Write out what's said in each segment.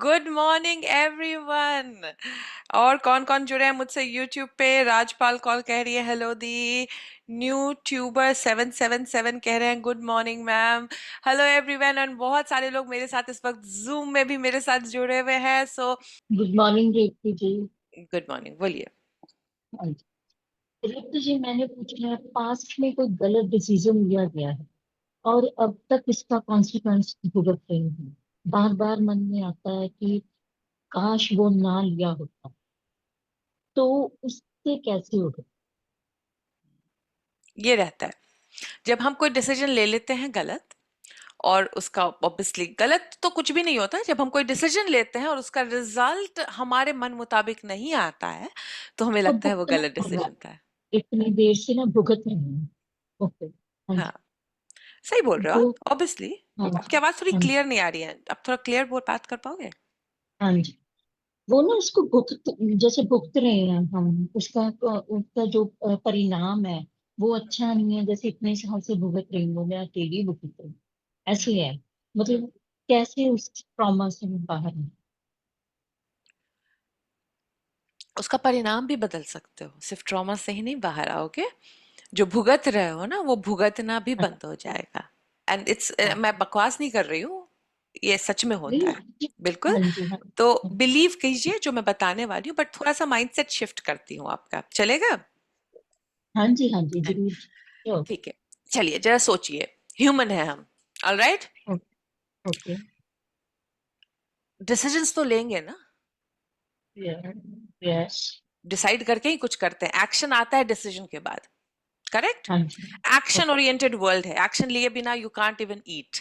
Good morning everyone. और कौन कौन जुड़े हैं मुझसे यूट्यूब पे? राजपाल कॉल कह रही है हेलो दी। न्यू ट्यूबर 777 कह रहे हैं good morning ma'am. Hello everyone. और बहुत सारे लोग मेरे साथ इस वक्त जूम में भी मेरे साथ जुड़े हुए हैं। सो गुड मॉर्निंग रेवती जी। गुड मॉर्निंग, बोलिए। हाँ जी। रेवती जी, मैंने पूछना है, पास्ट में कोई गलत डिसीजन लिया गया है और अब तक इसका कॉन्सिक्वेंस भुगत रही हूँ। बार बार मन में आता है कि काश वो ना लिया होता, तो उससे कैसे होगा? ये रहता है जब हम कोई डिसीजन ले लेते हैं गलत, और उसका ऑब्वियसली गलत तो कुछ भी नहीं होता। जब हम कोई डिसीजन लेते हैं और उसका रिजल्ट हमारे मन मुताबिक नहीं आता है, तो हमें तो लगता है वो भुगतना गलत पड़ रहा डिसीजन था। है, इतनी देर से ना भुगत रही हूँ। ओके। हाँ हाँ, जी। सही बोल रहे हो वो आप ऑब्वियसली। हाँ आपकी जी। आवाज थोड़ी हाँ जी। क्लियर नहीं आ रही है, आप थोड़ा क्लियर बोल बात कर पाओगे? हाँ जी। वो ना उसको भुगत, जैसे भुगत रहे हैं हम उसका। उसका जो परिणाम है वो अच्छा नहीं है। जैसे इतने साल से भुगत रही हूँ, मैं अकेली भुगत रही हूँ, ऐसे है। हम्म, मतलब कैसे उस ट्रॉमा से मैं बाहर हूँ? उसका परिणाम भी बदल सकते हो, सिर्फ ट्रॉमा से ही नहीं बाहर आओगे। जो भुगत रहे हो ना, वो भुगतना भी हाँ बंद हो जाएगा। एंड इट्स, हाँ। मैं बकवास नहीं कर रही हूँ, ये सच में होता है। नहीं। बिल्कुल। हाँ जी। हाँ तो हाँ। बिलीव कीजिए जो मैं बताने वाली हूँ, बट थोड़ा सा माइंडसेट शिफ्ट करती हूँ आपका, चलेगा? हाँ जी। हाँ जी, जरूर। श्योर। ठीक है, चलिए जरा सोचिए। ह्यूमन है हम, ऑलराइट। ओके। डिसीजंस तो लेंगे ना, यस। डिसाइड करके ही कुछ करते हैं। एक्शन आता है डिसीजन के बाद, करेक्ट? हाँ जी। Action okay. ओरिएंटेड वर्ल्ड है। एक्शन लिए बिना you can't even eat.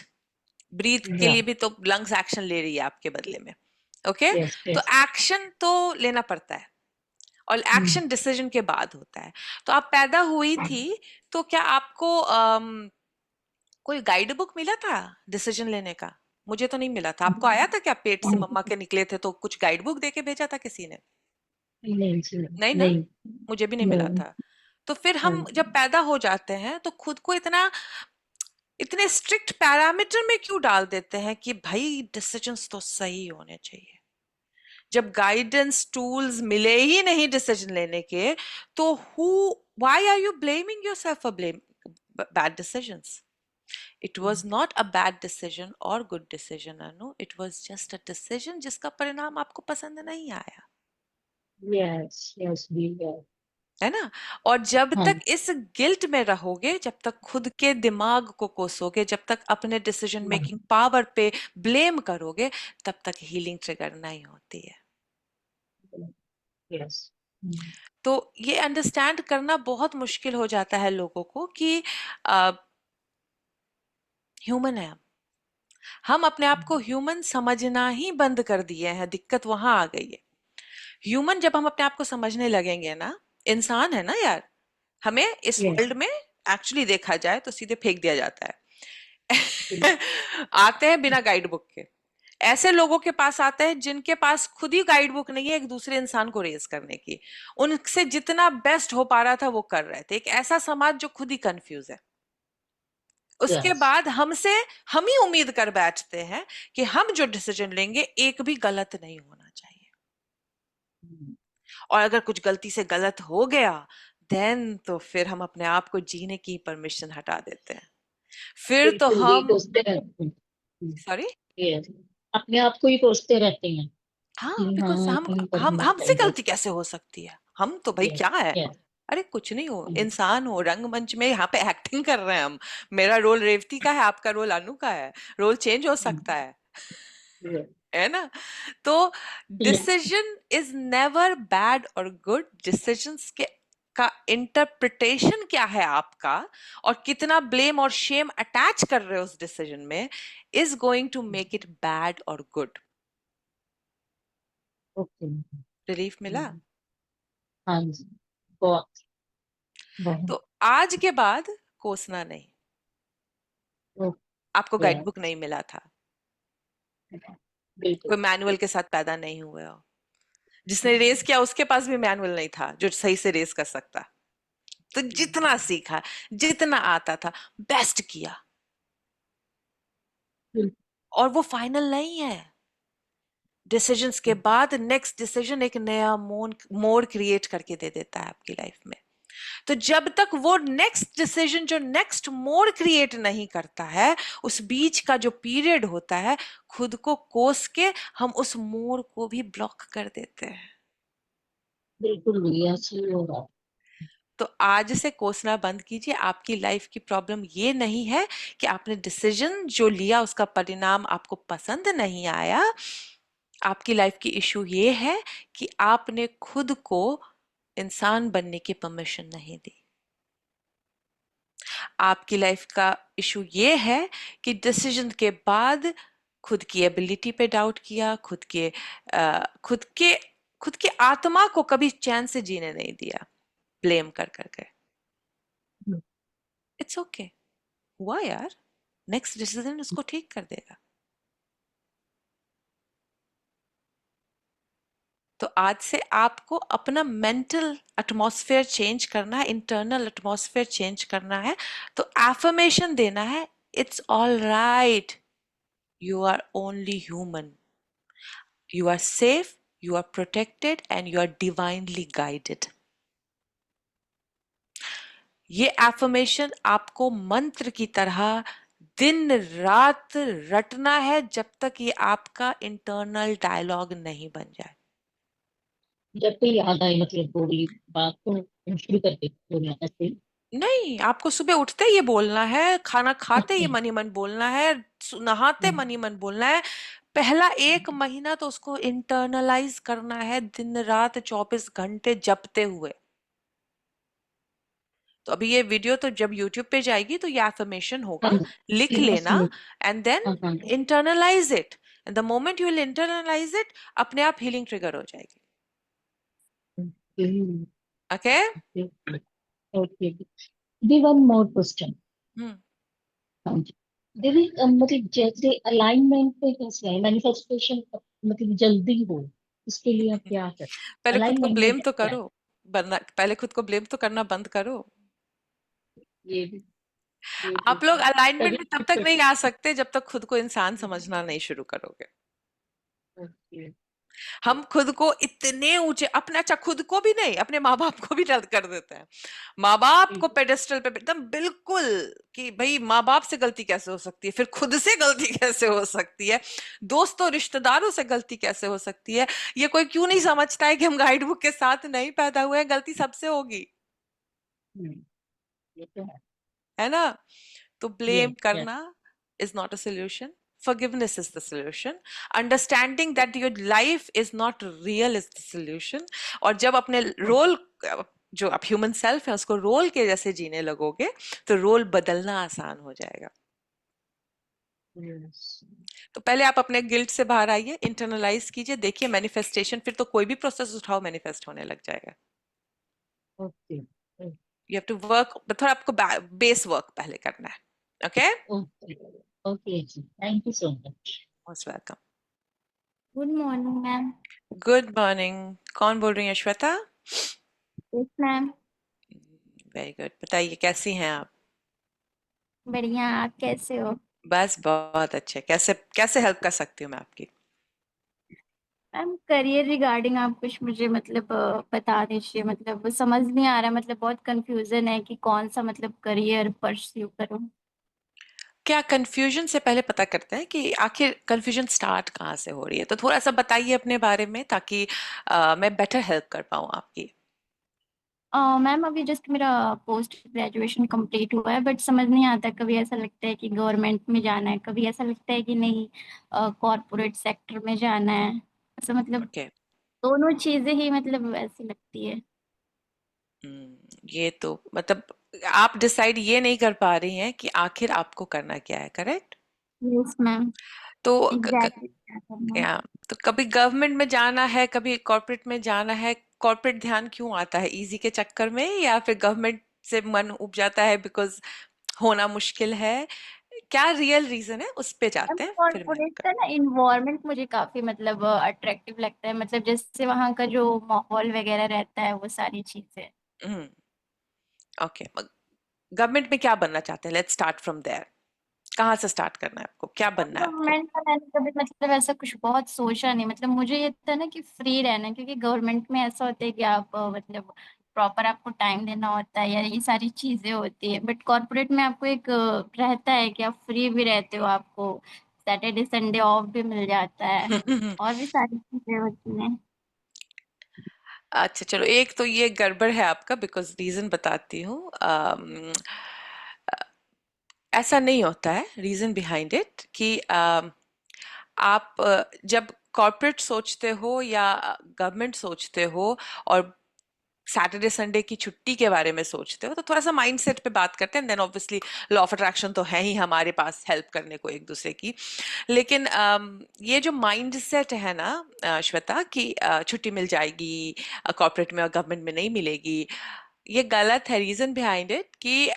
Breathe के या। लिए भी तो लंग्स एक्शन ले रही है आपके बदले में। ओके। यस तो यस। एक्शन तो लेना पड़ता है, और हम्म। एक्शन डिसीजन के बाद होता है। तो आप पैदा हुई थी, तो क्या आपको कोई गाइड बुक मिला था डिसीजन लेने का? मुझे तो नहीं मिला था। आपको आया था क्या? पेट से मम्मा के निकले थे तो कुछ गाइड बुक देके भेजा था किसी ने? नहीं जी। नहीं ना, नहीं। मुझे भी नहीं नो। मिला था। तो फिर हाँ हम जी। जब पैदा हो जाते हैं तो खुद को इतना इतने स्ट्रिक्ट पैरामीटर में क्यों डाल देते हैं कि भाई डिसीजंस तो सही होने चाहिए? जब गाइडेंस टूल्स मिले ही नहीं डिसीजन लेने के, तो who why are you blaming yourself for blame bad decisions? It was not a bad decision और good decision Anu, it was just a decision जिसका परिणाम आपको पसंद नहीं आया, यस यस भी है। है ना? और जब हाँ तक इस गिल्ट में रहोगे, जब तक खुद के दिमाग को कोसोगे, जब तक अपने डिसीजन मेकिंग जी। पावर पे ब्लेम करोगे, तब तक हीलिंग ट्रिगर नहीं होती है। यस। तो ये अंडरस्टैंड करना बहुत मुश्किल हो जाता है लोगों को कि ह्यूमन है हम अपने आप को ह्यूमन समझना ही बंद कर दिए हैं। दिक्कत वहां आ गई है। ह्यूमन जब हम अपने आप को समझने लगेंगे ना, इंसान है ना यार, हमें इस यस। वर्ल्ड में एक्चुअली देखा जाए तो सीधे फेंक दिया जाता है। आते हैं बिना गाइड बुक के। ऐसे लोगों के पास आते हैं जिनके पास खुद ही गाइड बुक नहीं है एक दूसरे इंसान को रेज करने की। उनसे जितना बेस्ट हो पा रहा था वो कर रहे थे। एक ऐसा समाज जो खुद ही कंफ्यूज है। उसके यस। बाद हमसे हम ही उम्मीद कर बैठते हैं कि हम जो डिसीजन लेंगे एक भी गलत नहीं होना चाहिए। और अगर कुछ गलती से गलत हो गया, देन तो फिर हम अपने आप को जीने की परमिशन हटा देते हैं। फिर तो बिल्कुल ही हम, कोसते रहते हैं। Sorry, yes. अपने आप को ही कोसते रहते हैं हाँ, कि बिकॉज हाँ हम नहीं हम करना हमसे चाहिए। गलती कैसे हो सकती है? हम तो भाई यस क्या है? यस। अरे कुछ नहीं हो, इंसान हो, रंगमंच में यहाँ पे एक्टिंग कर रहे हैं हम। मेरा रोल रेवती का है, आपका रोल अनु का है। रोल चेंज हो सकता है ना? तो डिसीजन इज नेवर बैड और गुड। डिसीजंस के का इंटरप्रिटेशन क्या है आपका, और कितना ब्लेम और शेम अटैच कर रहे हो उस डिसीजन में, is going to make it bad और गुड। ओके। रिलीफ मिला? हाँ जी। बहुत बहुत। तो आज के बाद कोसना नहीं। आपको गाइड बुक यस। नहीं मिला था, बिल्कुल। कोई मैनुअल के साथ पैदा नहीं हुए हो। जिसने रेस किया उसके पास भी मैनुअल नहीं था जो सही से रेस कर सकता। तो जितना सीखा, जितना आता था, बेस्ट किया। और वो फाइनल नहीं है। डिसीजंस के बाद नेक्स्ट डिसीजन एक नया मोड़ क्रिएट करके दे देता है आपकी लाइफ में। तो जब तक वो नेक्स्ट डिसीजन जो नेक्स्ट मोड़ क्रिएट नहीं करता है, उस बीच का जो पीरियड होता है, खुद को कोस के हम उस मोड़ को भी ब्लॉक कर देते हैं। बिल्कुल भैया, सही होगा। तो आज से कोसना बंद कीजिए। आपकी लाइफ की प्रॉब्लम ये नहीं है कि आपने डिसीजन जो लिया उसका परिणाम आपको पसंद नहीं आया। आपकी लाइफ की इशू ये है कि आपने खुद को इंसान बनने की परमिशन नहीं दी। आपकी लाइफ का इशू ये है कि डिसीजन के बाद खुद की एबिलिटी पे डाउट किया, खुद के आत्मा को कभी चैन से जीने नहीं दिया, ब्लेम कर करके। इट्स ओके, हुआ यार, नेक्स्ट डिसीजन उसको ठीक कर देगा। तो आज से आपको अपना मेंटल एटमॉस्फेयर चेंज करना है, इंटरनल एटमॉस्फेयर चेंज करना है। तो एफर्मेशन देना है, it's all right, you are only human, you are safe, you are protected and you are divinely guided. ये एफर्मेशन आपको मंत्र की तरह दिन रात रटना है जब तक ये आपका इंटरनल डायलॉग नहीं बन जाए। जब भी याद आए मतलब बोली बात तो शुरू कर देते हो ऐसे ही। नहीं, आपको सुबह उठते ही ये बोलना है, खाना खाते ही ओके। मन ही मन बोलना है, नहाते मन ही मन बोलना है। पहला 1 महीना तो उसको इंटरनलाइज करना है, दिन रात 24 घंटे जपते हुए। तो अभी ये वीडियो तो जब यूट्यूब पे जाएगी तो ये एफर्मेशन हाँ होगा, लिख जी, हाँ लेना, सुनो। एंड देन हाँ हाँ। Internalise it. And the moment you will internalise it, अपने आप हीलिंग ट्रिगर हो जाएगी। Okay. Okay. Okay. Okay. The one more question. हम्म। हाँ जी। दीदी मतलब जैसे अलाइनमेंट पे कैसे है मैनिफेस्टेशन, मतलब जल्दी हो इसके लिए आप क्या करें? पहले खुद को अलाइनमेंट में ब्लेम क्या तो क्या है? करो, वरना पहले खुद को ब्लेम तो करना बंद करो। ये भी, ये भी आप लोग तभी अलाइनमेंट में तब ठीक तक कर नहीं आ सकते सकते जब तक खुद को इंसान हैं। समझना नहीं शुरू करोगे। ओके। हम खुद को इतने ऊंचे अपने, अच्छा खुद को भी नहीं, अपने माँ बाप को भी रद्द कर देते हैं। माँ बाप को पेडेस्टल पे एकदम बिल्कुल, कि भाई माँ बाप से गलती कैसे हो सकती है, फिर खुद से गलती कैसे हो सकती है, दोस्तों रिश्तेदारों से गलती कैसे हो सकती है। ये कोई क्यों नहीं समझता है कि हम गाइड बुक के साथ नहीं पैदा हुए हैं, गलती सबसे होगी, ये तो है। है ना। तो ब्लेम यस यस। करना is not a solution. Forgiveness is the solution. Understanding that your life is not real is the solution. और जब अपने रोल, जो आप ह्यूमन सेल्फ है उसको रोल के जैसे जीने लगोगे, तो रोल बदलना आसान हो जाएगा। यस। तो पहले आप अपने गिल्ट से बाहर आइए, इंटरनलाइज कीजिए, देखिए मैनिफेस्टेशन, फिर तो कोई भी प्रोसेस उठाओ मैनिफेस्ट होने लग जाएगा। Okay. You have to work, थोड़ा आपको बेस वर्क पहले करना है। Okay, okay. ओके जी, thank you so much. Most welcome. Good morning ma'am. Good morning, कौन बोल रही है? Shweta. Yes ma'am. Very good, बताइए कैसी हैं आप? बढ़िया, आप कैसे हो? बस बहुत अच्छे। कैसे कैसे हेल्प कर सकती हूँ मैं आपकी? मैम करियर रिगार्डिंग आप कुछ मुझे मतलब बता दीजिए, मतलब वो समझ नहीं आ रहा, मतलब बहुत कंफ्यूजन है कि कौन सा मतलब करियर परस्यू करूँ। क्या कंफ्यूजन से पहले पता करते हैं कि आखिर कंफ्यूजन स्टार्ट कहाँ से हो रही है, तो थोड़ा सा बताइए अपने बारे में, ताकि मैं बेटर हेल्प कर पाऊँ आपकी। मैम अभी जस्ट मेरा पोस्ट ग्रेजुएशन कंप्लीट हुआ है, बट समझ नहीं आता, कभी ऐसा लगता है कि गवर्नमेंट में जाना है, कभी ऐसा लगता है कि नहीं कॉरपोरेट सेक्टर में जाना है। ऐसा मतलब ओके। दोनों चीजें ही मतलब ऐसी लगती है। ये तो मतलब आप डिसाइड ये नहीं कर पा रही हैं कि आखिर आपको करना क्या है, करेक्ट? Yes ma'am. तो एग्जैक्टली क्या करना है। या तो कभी गवर्नमेंट में जाना है, कभी कॉर्पोरेट में जाना है। कॉर्पोरेट ध्यान क्यों आता है, इजी के चक्कर में, या फिर गवर्नमेंट से मन उब जाता है बिकॉज होना मुश्किल है? क्या रियल रीजन है, उस पे मैम जाते हैं फिर मैं कॉर्पोरेट का ना इन्वायरमेंट मुझे काफी मतलब अट्रैक्टिव लगता है, मतलब जैसे वहाँ का जो माहौल वगैरह रहता है वो सारी चीजें। ओके, गवर्नमेंट में क्या बनना चाहते हैं? Let's start from there. कहाँ से स्टार्ट करना है आपको, क्या बनना है आपको? गवर्नमेंट का मैंने कभी मतलब ऐसा कुछ बहुत सोचा नहीं, मतलब मुझे ये था ना कि फ्री रहना, क्योंकि गवर्नमेंट में ऐसा होता है कि आप मतलब प्रॉपर आपको टाइम देना होता है या ये सारी चीजें होती है, बट कॉर्पोरेट में आपको एक रहता है कि आप फ्री भी रहते हो, आपको सैटरडे संडे ऑफ भी मिल जाता है और भी सारी चीजें होती हैं। अच्छा चलो, एक तो ये गड़बड़ है आपका, बिकॉज रीजन बताती हूँ। ऐसा नहीं होता है। रीजन बिहाइंड इट कि आप जब कॉर्पोरेट सोचते हो या गवर्नमेंट सोचते हो और सैटरडे संडे की छुट्टी के बारे में सोचते हो, तो थोड़ा सा माइंडसेट पे बात करते हैं। Then obviously law of attraction तो है ही हमारे पास हेल्प करने को एक दूसरे की। लेकिन ये जो माइंडसेट है ना श्वेता, कि छुट्टी मिल जाएगी कॉर्पोरेट में और गवर्नमेंट में नहीं मिलेगी, ये गलत है। रीजन बिहाइंड इट कि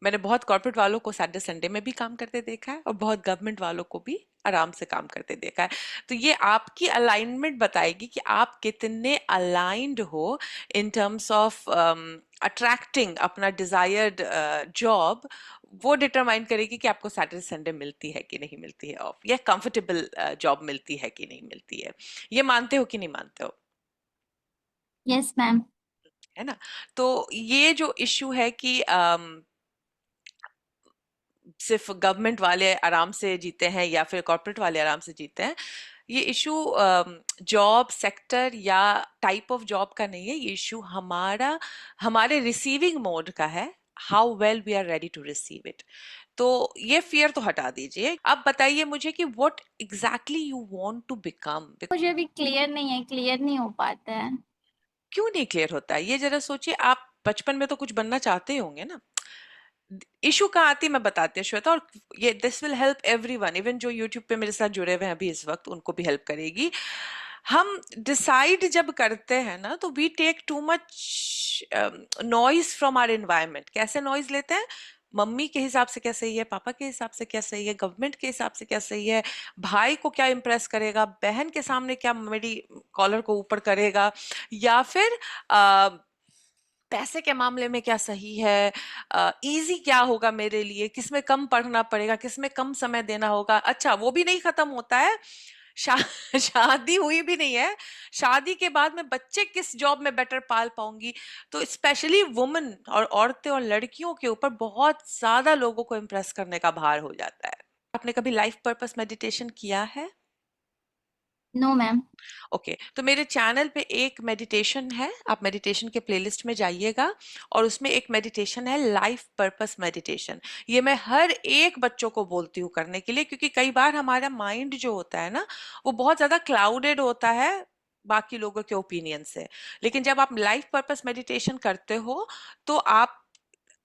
मैंने बहुत कॉर्पोरेट वालों को सैटरडे संडे में भी काम करते देखा है और बहुत गवर्नमेंट वालों को भी आराम से काम करते देखा है। तो ये आपकी अलाइनमेंट बताएगी कि आप कितने अलाइंड हो इन टर्म्स ऑफ अट्रैक्टिंग अपना डिजायर्ड जॉब। वो डिटरमाइन करेगी कि आपको सैटरडे संडे मिलती है कि नहीं मिलती है ऑफ, या कंफर्टेबल जॉब मिलती है कि नहीं मिलती है। ये मानते हो कि नहीं मानते हो? Yes ma'am. है ना? तो ये जो इशू है कि सिर्फ गवर्नमेंट वाले आराम से जीते हैं या फिर कॉर्पोरेट वाले आराम से जीते हैं, ये इशू जॉब सेक्टर या टाइप ऑफ जॉब का नहीं है। ये इशू हमारे रिसीविंग मोड का है, how well we are ready to receive it. तो ये फियर तो हटा दीजिए। अब बताइए मुझे कि what exactly you want to become. मुझे अभी क्लियर नहीं है, क्लियर नहीं हो पाता है। क्यों नहीं क्लियर होता है, ये जरा सोचिए। आप बचपन में तो कुछ बनना चाहते ही होंगे ना। इशू कहाँ आती है मैं बताती हूँ श्वेता, और ये this will help everyone, even जो यूट्यूब पे मेरे साथ जुड़े हुए हैं अभी इस वक्त, उनको भी हेल्प करेगी। हम डिसाइड जब करते हैं ना, तो we take too much noise from our environment. कैसे नॉइज लेते हैं? मम्मी के हिसाब से क्या सही है, पापा के हिसाब से क्या सही है, गवर्नमेंट के हिसाब से क्या सही है, भाई को क्या इंप्रेस करेगा, बहन के सामने क्या मेरी कॉलर को ऊपर करेगा, या फिर पैसे के मामले में क्या सही है, इजी क्या होगा मेरे लिए, किसमें कम पढ़ना पड़ेगा, किसमें कम समय देना होगा। अच्छा वो भी नहीं खत्म होता है, शा, शादी हुई भी नहीं है, शादी के बाद में बच्चे किस जॉब में बेटर पाल पाऊंगी। तो स्पेशली वुमेन और औरतें और लड़कियों के ऊपर बहुत ज्यादा लोगों को इम्प्रेस करने का भार हो जाता है। आपने कभी लाइफ पर्पस मेडिटेशन किया है? No ma'am. ओके, तो मेरे चैनल पे एक मेडिटेशन है, आप मेडिटेशन के प्लेलिस्ट में जाइएगा और उसमें एक मेडिटेशन है लाइफ पर्पस मेडिटेशन। ये मैं हर एक बच्चों को बोलती हूँ करने के लिए, क्योंकि कई बार हमारा माइंड जो होता है ना, वो बहुत ज्यादा क्लाउडेड होता है बाकी लोगों के ओपिनियन से। लेकिन जब आप लाइफ पर्पस मेडिटेशन करते हो, तो आप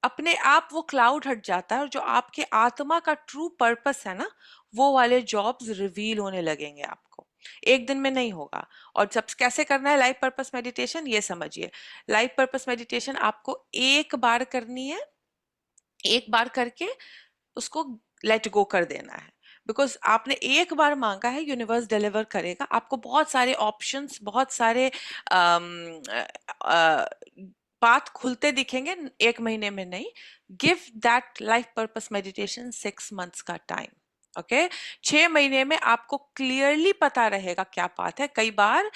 अपने आप वो क्लाउड हट जाता है, और जो आपके आत्मा का ट्रू पर्पस है ना, वो वाले जॉब्स रिवील होने लगेंगे आपको। एक दिन में नहीं होगा। और जब कैसे करना है लाइफ पर्पस मेडिटेशन, ये समझिए। लाइफ पर्पस मेडिटेशन आपको एक बार करनी है, एक बार करके उसको लेट गो कर देना है। बिकॉज आपने एक बार मांगा है, यूनिवर्स डिलीवर करेगा। आपको बहुत सारे ऑप्शंस, बहुत सारे पाथ खुलते दिखेंगे, एक महीने में नहीं। Give that life purpose meditation 6 months का टाइम। ओके, 6 महीने में आपको क्लियरली पता रहेगा क्या पाथ है। कई बार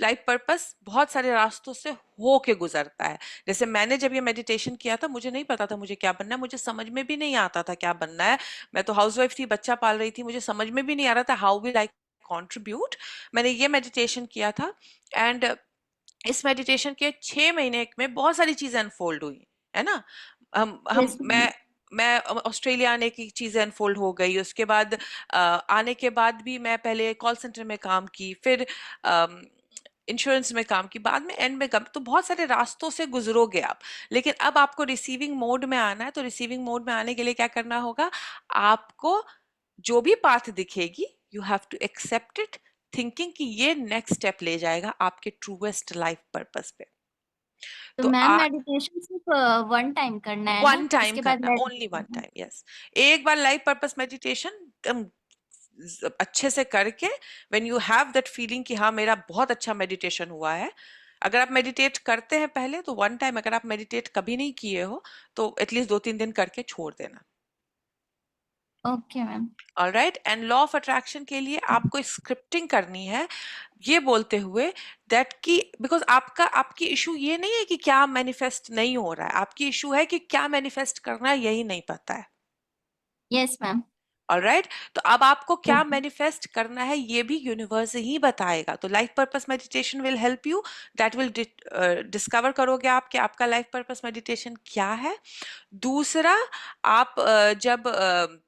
लाइफ पर्पस बहुत सारे रास्तों से हो के गुजरता है। जैसे मैंने जब ये मेडिटेशन किया था, मुझे नहीं पता था मुझे क्या बनना है, मुझे समझ में भी नहीं आता था क्या बनना है। मैं तो हाउसवाइफ थी, बच्चा पाल रही थी, मुझे समझ में भी नहीं आ रहा था हाउ विल आई कंट्रीब्यूट। मैंने ये मेडिटेशन किया था, एंड इस मेडिटेशन के 6 महीने में बहुत सारी चीजें अनफोल्ड हुई, है ना। हम यस मैम। मैं ऑस्ट्रेलिया आने की चीजें अनफोल्ड हो गई। उसके बाद आने के बाद भी मैं पहले कॉल सेंटर में काम की, फिर इंश्योरेंस में काम की, बाद में एंड में काम। तो बहुत सारे रास्तों से गुजरोगे आप। लेकिन अब आपको रिसीविंग मोड में आना है, तो रिसीविंग मोड में आने के लिए क्या करना होगा? आपको जो भी पाथ दिखेगी, you have to accept it, thinking कि ये नेक्स्ट स्टेप ले जाएगा आपके ट्रूएस्ट लाइफ पर्पस पे। तो तो मैम मेडिटेशन सिर्फ वन टाइम करना है ना, वन टाइम उसके बाद करना, रेस्ट ओनली वन करना है? Time, yes. एक बार लाइफ पर्पस मेडिटेशन एकदम अच्छे से करके, when you have that feeling कि हाँ मेरा बहुत अच्छा मेडिटेशन हुआ है। अगर आप मेडिटेट करते हैं पहले, तो वन टाइम। अगर आप मेडिटेट कभी नहीं किए हो, तो एटलीस्ट 2-3 दिन करके छोड़ देना। Okay ma'am. Alright, and law of attraction के लिए आपको स्क्रिप्टिंग करनी है, ये बोलते हुए दैट कि बिकॉज आपकी इशू ये नहीं है कि क्या मैनिफेस्ट नहीं हो रहा है, आपकी इशू है कि क्या मैनिफेस्ट करना है यही नहीं पता है। Yes ma'am. ऑलराइट, तो अब आपको क्या मैनिफेस्ट करना है ये भी यूनिवर्स ही बताएगा। तो life purpose meditation will help you, that will discover करोगे आप कि आपका लाइफ पर्पस मेडिटेशन क्या है। दूसरा, आप जब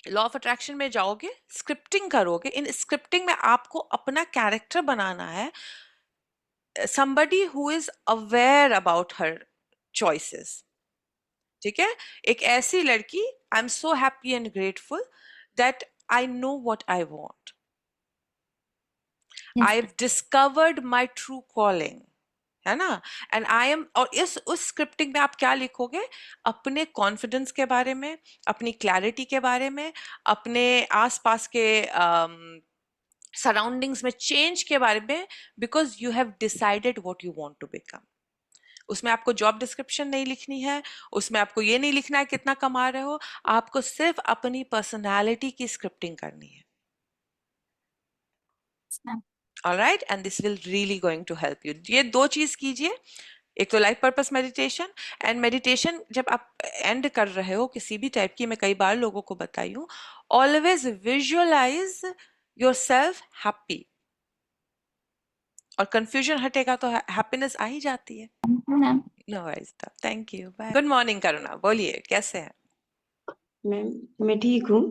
लॉ ऑफ अट्रैक्शन में जाओगे, स्क्रिप्टिंग करोगे, इन स्क्रिप्टिंग में आपको अपना कैरेक्टर बनाना है, somebody who is aware about her choices। ठीक है, एक ऐसी लड़की, I am so happy and grateful that I know what I want, yes. I have discovered my true calling, है ना। एंड आई एम, और इस उस स्क्रिप्टिंग में आप क्या लिखोगे, अपने कॉन्फिडेंस के बारे में, अपनी क्लैरिटी के बारे में, अपने आसपास के सराउंडिंग्स में चेंज के बारे में, because you have decided what you want to become. उसमें आपको जॉब डिस्क्रिप्शन नहीं लिखनी है, उसमें आपको ये नहीं लिखना है कितना कमा रहे हो, आपको सिर्फ अपनी पर्सनालिटी की स्क्रिप्टिंग करनी है। Ma'am. Alright, and this will really going to help you. ये दो चीज कीजिए, एक तो life purpose meditation, and meditation जब आप एंड कर रहे हो किसी भी टाइप की, मैं कई बार लोगों को बताई हूँ, always visualise yourself happy, और कंफ्यूजन हटेगा तो हैप्पीनेस आ ही जाती है। Ma'am. No worries, thank you, bye. Good morning Karuna, बोलिए कैसे हैं? मैम मैं ठीक हूँ।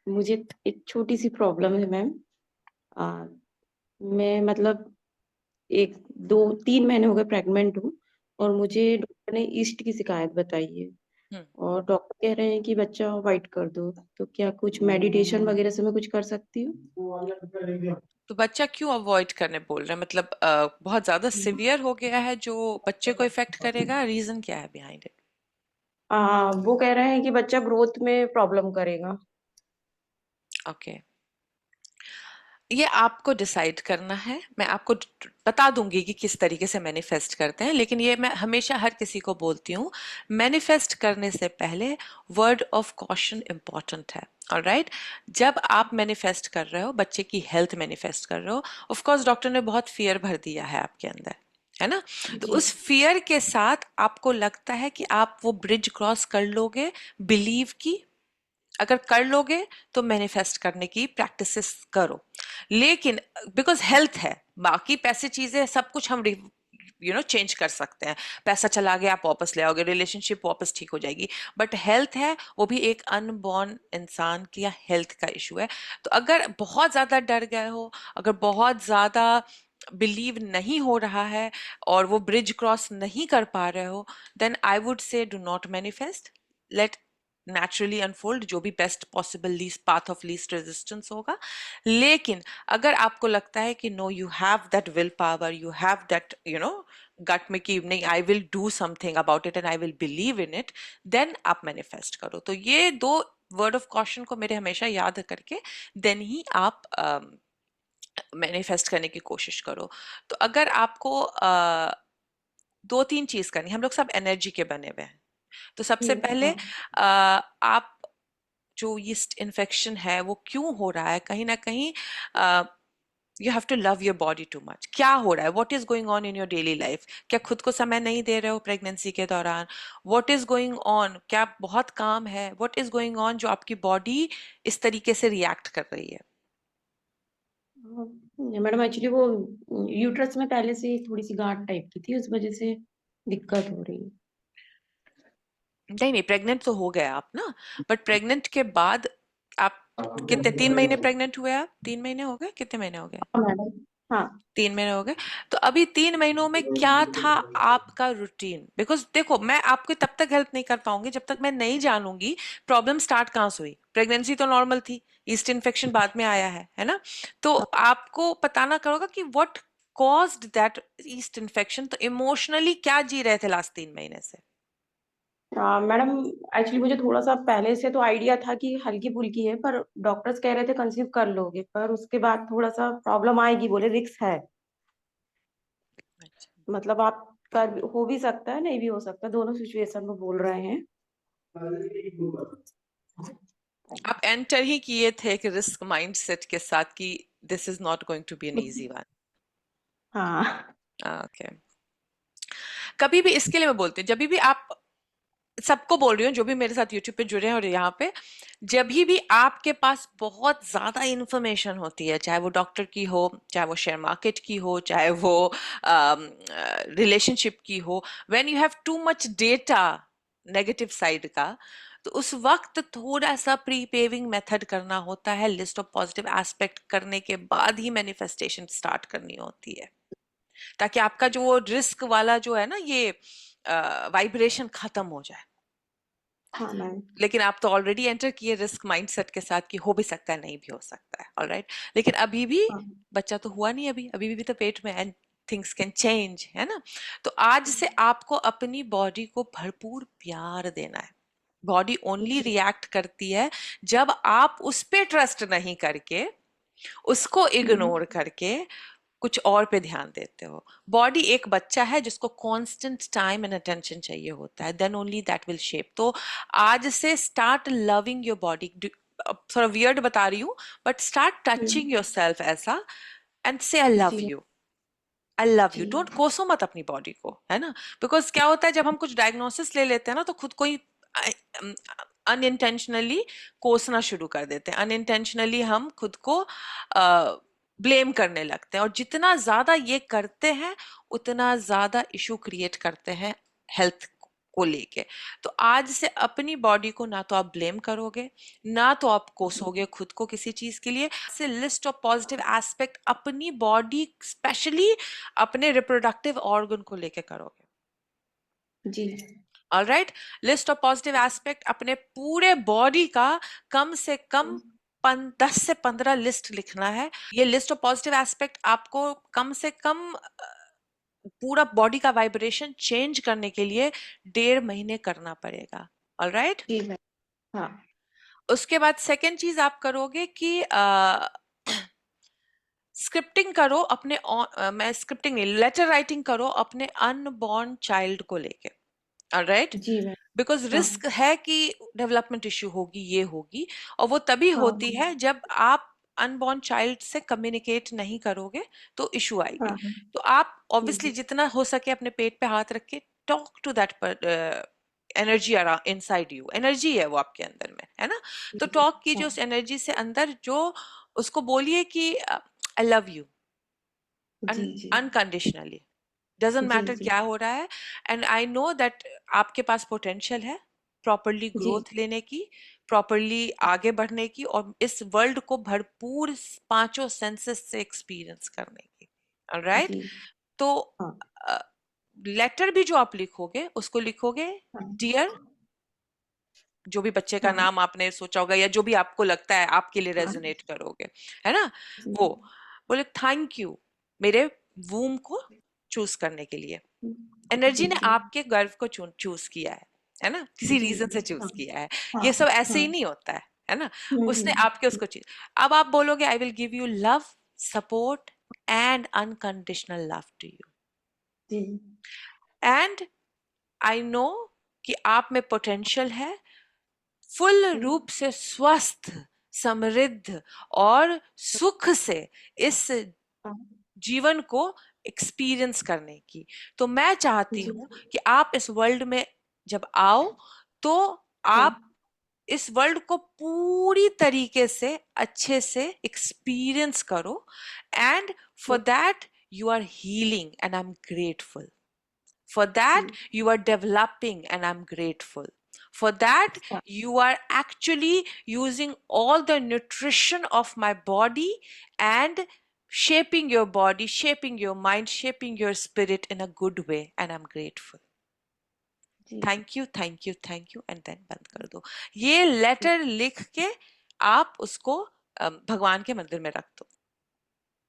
मुझे एक छोटी सी प्रॉब्लम है मैम। आ, मैं मतलब एक 2-3 महीने हो गए प्रेग्नेंट हूँ, और मुझे डॉक्टर ने ईस्ट की शिकायत बताई है, हम्म, और डॉक्टर कह रहे हैं कि बच्चा अवॉइड कर दो। तो क्या कुछ मेडिटेशन वगैरह से मैं कुछ कर सकती हूँ? तो बच्चा क्यों अवॉइड करने बोल रहे हैं, मतलब बहुत ज्यादा सिवियर हो गया है जो बच्चे को इफेक्ट करेगा, रीजन क्या है बिहाइंड इट? वो कह रहे हैं कि बच्चा ग्रोथ में प्रॉब्लम करेगा। ओके, ये आपको डिसाइड करना है, मैं आपको बता दूंगी कि किस तरीके से मैनिफेस्ट करते हैं, लेकिन ये मैं हमेशा हर किसी को बोलती हूँ, मैनिफेस्ट करने से पहले वर्ड ऑफ कॉशन इंपॉर्टेंट है। ऑलराइट, जब आप मैनिफेस्ट कर रहे हो, बच्चे की हेल्थ मैनिफेस्ट कर रहे हो, ऑफ कोर्स डॉक्टर ने बहुत फियर भर दिया है आपके अंदर, है ना। तो जी। उस फियर के साथ आपको लगता है कि आप वो ब्रिज क्रॉस कर लोगे, बिलीव की, अगर कर लोगे तो मैनिफेस्ट करने की प्रैक्टिसेस करो। लेकिन बिकॉज हेल्थ है, बाकी पैसे चीजें सब कुछ हम चेंज कर सकते हैं, पैसा चला गया आप वापस ले आओगे, रिलेशनशिप वापस ठीक हो जाएगी, बट हेल्थ है, वो भी एक अनबॉर्न इंसान की या हेल्थ का इशू है। तो अगर बहुत ज्यादा डर गए हो, अगर बहुत ज्यादा बिलीव नहीं हो रहा है और वो ब्रिज क्रॉस नहीं कर पा रहे हो, then I would say do not manifest, let naturally unfold, जो भी best possible least path of least resistance होगा। लेकिन अगर आपको लगता है कि no, you have that will power, you have that gut में कि नहीं, I will do something about it and I will believe in it, then आप मैनिफेस्ट करो। तो ये दो वर्ड ऑफ कॉशन को मेरे हमेशा याद करके देन ही आप मैनिफेस्ट करने की कोशिश करो। तो अगर आपको दो तीन चीज करनी, हम लोग सब एनर्जी के बने हुए हैं, तो सबसे पहले हाँ। आप जो यीस्ट इन्फेक्शन है वो क्यों हो रहा है, कहीं ना कहीं you have to love your body too much. क्या हो रहा है, what is going on in your daily life, क्या खुद को समय नहीं दे रहे हो प्रेगनेंसी के दौरान, व्हाट इज गोइंग ऑन, क्या बहुत काम है, व्हाट इज गोइंग ऑन जो आपकी बॉडी इस तरीके से रिएक्ट कर रही है। मैडम एक्चुअली वो यूट्रस में पहले से थोड़ी सी गांठ टाइप की थी, उस वजह से दिक्कत हो रही है। नहीं नहीं, प्रेग्नेंट तो हो गए आप ना, बट प्रेग्नेंट के बाद आप कितने, 3 महीने प्रेग्नेंट हुए आप, 3 महीने हो गए, कितने महीने हो गए? हाँ मैडम। हाँ। 3 महीने हो गए। तो अभी 3 महीनों में क्या था आपका रूटीन, बिकॉज देखो मैं आपको तब तक हेल्प नहीं कर पाऊंगी जब तक मैं नहीं जानूंगी प्रॉब्लम स्टार्ट कहाँ से हुई। प्रेगनेंसी तो नॉर्मल थी, ईस्ट इन्फेक्शन बाद में आया है ना। तो आपको बताना करोगा कि what caused that east infection, तो इमोशनली क्या जी रहे थे लास्ट 3 महीने से? मैडम एक्चुअली मुझे थोड़ा सा पहले से तो आइडिया था कि हल्की फुल्की है, पर डॉक्टर्स कह रहे थे कंसीव कर लोगे, पर उसके बाद थोड़ा सा प्रॉब्लम आएगी, बोले रिस्क है। अच्छा। मतलब आप कर हो भी सकता है, नहीं भी हो सकता, दोनों सिचुएशन में बोल रहे हैं। आप एंटर ही किए थे एक रिस्क माइंडसेट के साथ कि this is not going to be an easy one. हाँ ओके। कभी भी इसके लिए मैं बोलती हूँ, जब भी आप, सबको बोल रही हूँ जो भी मेरे साथ यूट्यूब पे जुड़े हैं और यहाँ पे, जब भी आपके पास बहुत ज्यादा इंफॉर्मेशन होती है, चाहे वो डॉक्टर की हो, चाहे वो शेयर मार्केट की हो, चाहे वो रिलेशनशिप की हो, when you have too much data negative side का, तो उस वक्त थोड़ा सा प्री पेविंग मेथड करना होता है, लिस्ट ऑफ पॉजिटिव एस्पेक्ट करने के बाद ही मैनिफेस्टेशन स्टार्ट करनी होती है, ताकि आपका जो वो रिस्क वाला जो है ना, ये वाइब्रेशन खत्म हो जाए। हाँ मैम। लेकिन आप तो ऑलरेडी एंटर किए रिस्क माइंडसेट के साथ कि हो भी सकता है, नहीं भी हो सकता है, ऑलराइट। लेकिन अभी भी हाँ बच्चा तो हुआ नहीं, अभी भी तो पेट में, एंड थिंग्स कैन चेंज, है ना। तो आज से आपको अपनी बॉडी को भरपूर प्यार देना है। बॉडी ओनली जी रिएक्ट करती है जब आप उस पे ट्रस्ट नहीं करके, उसको इग्नोर करके कुछ और पे ध्यान देते हो। बॉडी एक बच्चा है जिसको कांस्टेंट टाइम एंड अटेंशन चाहिए होता है, then only that will shape. तो आज से स्टार्ट लविंग योर बॉडी। थोड़ा वियर्ड बता रही हूँ, but start touching your self ऐसा, एंड से आई लव जी यू, आई लव यू। जी डोंट कोसो मत अपनी बॉडी को, है ना। बिकॉज क्या होता है, जब हम कुछ डायग्नोसिस ले लेते हैं ना, तो खुद को ही अनइंटेंशनली कोसना शुरू कर देते हैं, अनइंटेंशनली हम खुद को ब्लेम करने लगते हैं, और जितना ज्यादा ये करते हैं उतना ज्यादा इशू क्रिएट करते हैं हेल्थ को लेके। तो आज से अपनी बॉडी को ना तो आप ब्लेम करोगे, ना तो आप कोसोगे खुद को किसी चीज के लिए। से लिस्ट ऑफ पॉजिटिव एस्पेक्ट अपनी बॉडी, स्पेशली अपने रिप्रोडक्टिव ऑर्गन को लेके करोगे। जी alright, list of positive aspect अपने पूरे बॉडी का कम से कम 10 से 15 लिस्ट लिखना है। ये लिस्ट ऑफ पॉजिटिव एस्पेक्ट आपको कम से कम पूरा बॉडी का वाइब्रेशन चेंज करने के लिए 1.5 महीने करना पड़ेगा। ऑलराइट, जी मैम। हाँ उसके बाद सेकेंड चीज आप करोगे कि स्क्रिप्टिंग करो अपने मैं स्क्रिप्टिंग नहीं, लेटर राइटिंग करो अपने अनबॉर्न चाइल्ड को लेके। ऑलराइट, जी मैम। बिकॉज हाँ रिस्क है कि डेवलपमेंट इश्यू होगी, ये होगी, और वो तभी हाँ होती है जब आप अनबॉर्न चाइल्ड से कम्युनिकेट नहीं करोगे, तो इश्यू आएगी। हाँ तो आप ऑब्वियसली जी जितना हो सके अपने पेट पे हाथ रख के talk to that energy inside you, energy है वो आपके अंदर में, है ना। तो जी टॉक कीजिए हाँ उस एनर्जी से अंदर, जो उसको बोलिए कि आई लव यू जी जी अनकंडीशनली, डजेंट जी मैटर जी क्या हो रहा है, एंड आई नो दैट आपके पास पोटेंशियल है प्रॉपरली जी ग्रोथ लेने की, प्रॉपरली आगे बढ़ने की, और इस वर्ल्ड को भरपूर पांचों सेंसेस से एक्सपीरियंस करने की। ऑलराइट, जी तो हाँ लेटर भी जो आप लिखोगे उसको लिखोगे हाँ डियर, जो भी बच्चे का हाँ नाम आपने सोचा होगा या जो भी आपको लगता है आपके लिए हाँ रेजोनेट करोगे, है ना। जी वो बोले थैंक यू मेरे वूम को चूज करने के लिए। एनर्जी जी ने जी आपके गर्व को चूज किया है ना, किसी जी रीजन से हाँ चूज किया है। हाँ ये सब ऐसे हाँ ही नहीं होता है ना। उसने हम्म, आपके उसको चीज, अब आप बोलोगे I will give you love, support and unconditional love to you, जी एंड आई नो कि आप में पोटेंशियल है फुल रूप से स्वस्थ, समृद्ध और सुख से इस हाँ जीवन को एक्सपीरियंस करने की। तो मैं चाहती जी हूं कि आप इस वर्ल्ड में जब आओ, तो हाँ आप इस वर्ल्ड को पूरी तरीके से अच्छे से एक्सपीरियंस करो, and for that you are healing and I am grateful. For that, जी you are developing, and I'm grateful. For that, हाँ you are actually using all the nutrition of my body and shaping your body, shaping your mind, shaping your spirit in a good way, and I'm grateful. जी thank you, thank you, thank you, and then बंद कर दो। ये letter लिख के आप उसको भगवान के मंदिर में रख दो।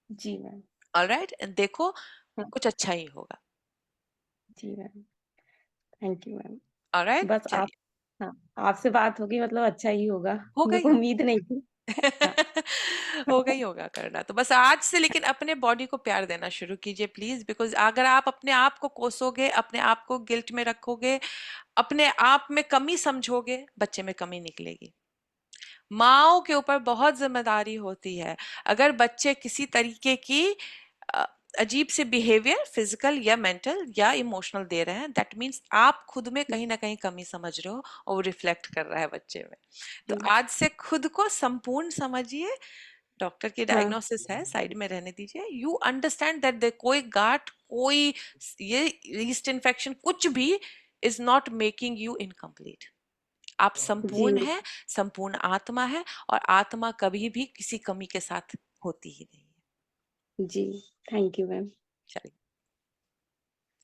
जी मैम। ऑलराइट, एंड देखो हाँ कुछ अच्छा ही होगा। जी ma'am. Thank you ma'am. Alright, बस आप, चलिए, हाँ, आपसे बात होगी मतलब अच्छा ही होगा। हो मेरे गई को हो उम्मीद नहीं थी। हाँ हो गई होगा करना तो बस आज से। लेकिन अपने बॉडी को प्यार देना शुरू कीजिए प्लीज, बिकॉज अगर आप अपने आप को कोसोगे, अपने आप को गिल्ट में रखोगे, अपने आप में कमी समझोगे, बच्चे में कमी निकलेगी। माँओं के ऊपर बहुत जिम्मेदारी होती है। अगर बच्चे किसी तरीके की अ, अजीब से बिहेवियर फिजिकल या मेंटल या इमोशनल दे रहे हैं, दैट मीन्स आप खुद में कहीं ना कहीं कमी समझ रहे हो और वो रिफ्लेक्ट कर रहा है बच्चे में। तो जी आज से खुद को संपूर्ण समझिए। डॉक्टर की हाँ डायग्नोसिस है, साइड में रहने दीजिए। यू अंडरस्टैंड दैट दे कोई गांठ, कोई ये यीस्ट इन्फेक्शन कुछ भी is not making you incomplete. आप जी संपूर्ण है, संपूर्ण आत्मा है, और आत्मा कभी भी किसी कमी के साथ होती ही नहीं है। जी थैंक यू मैम। चलिए,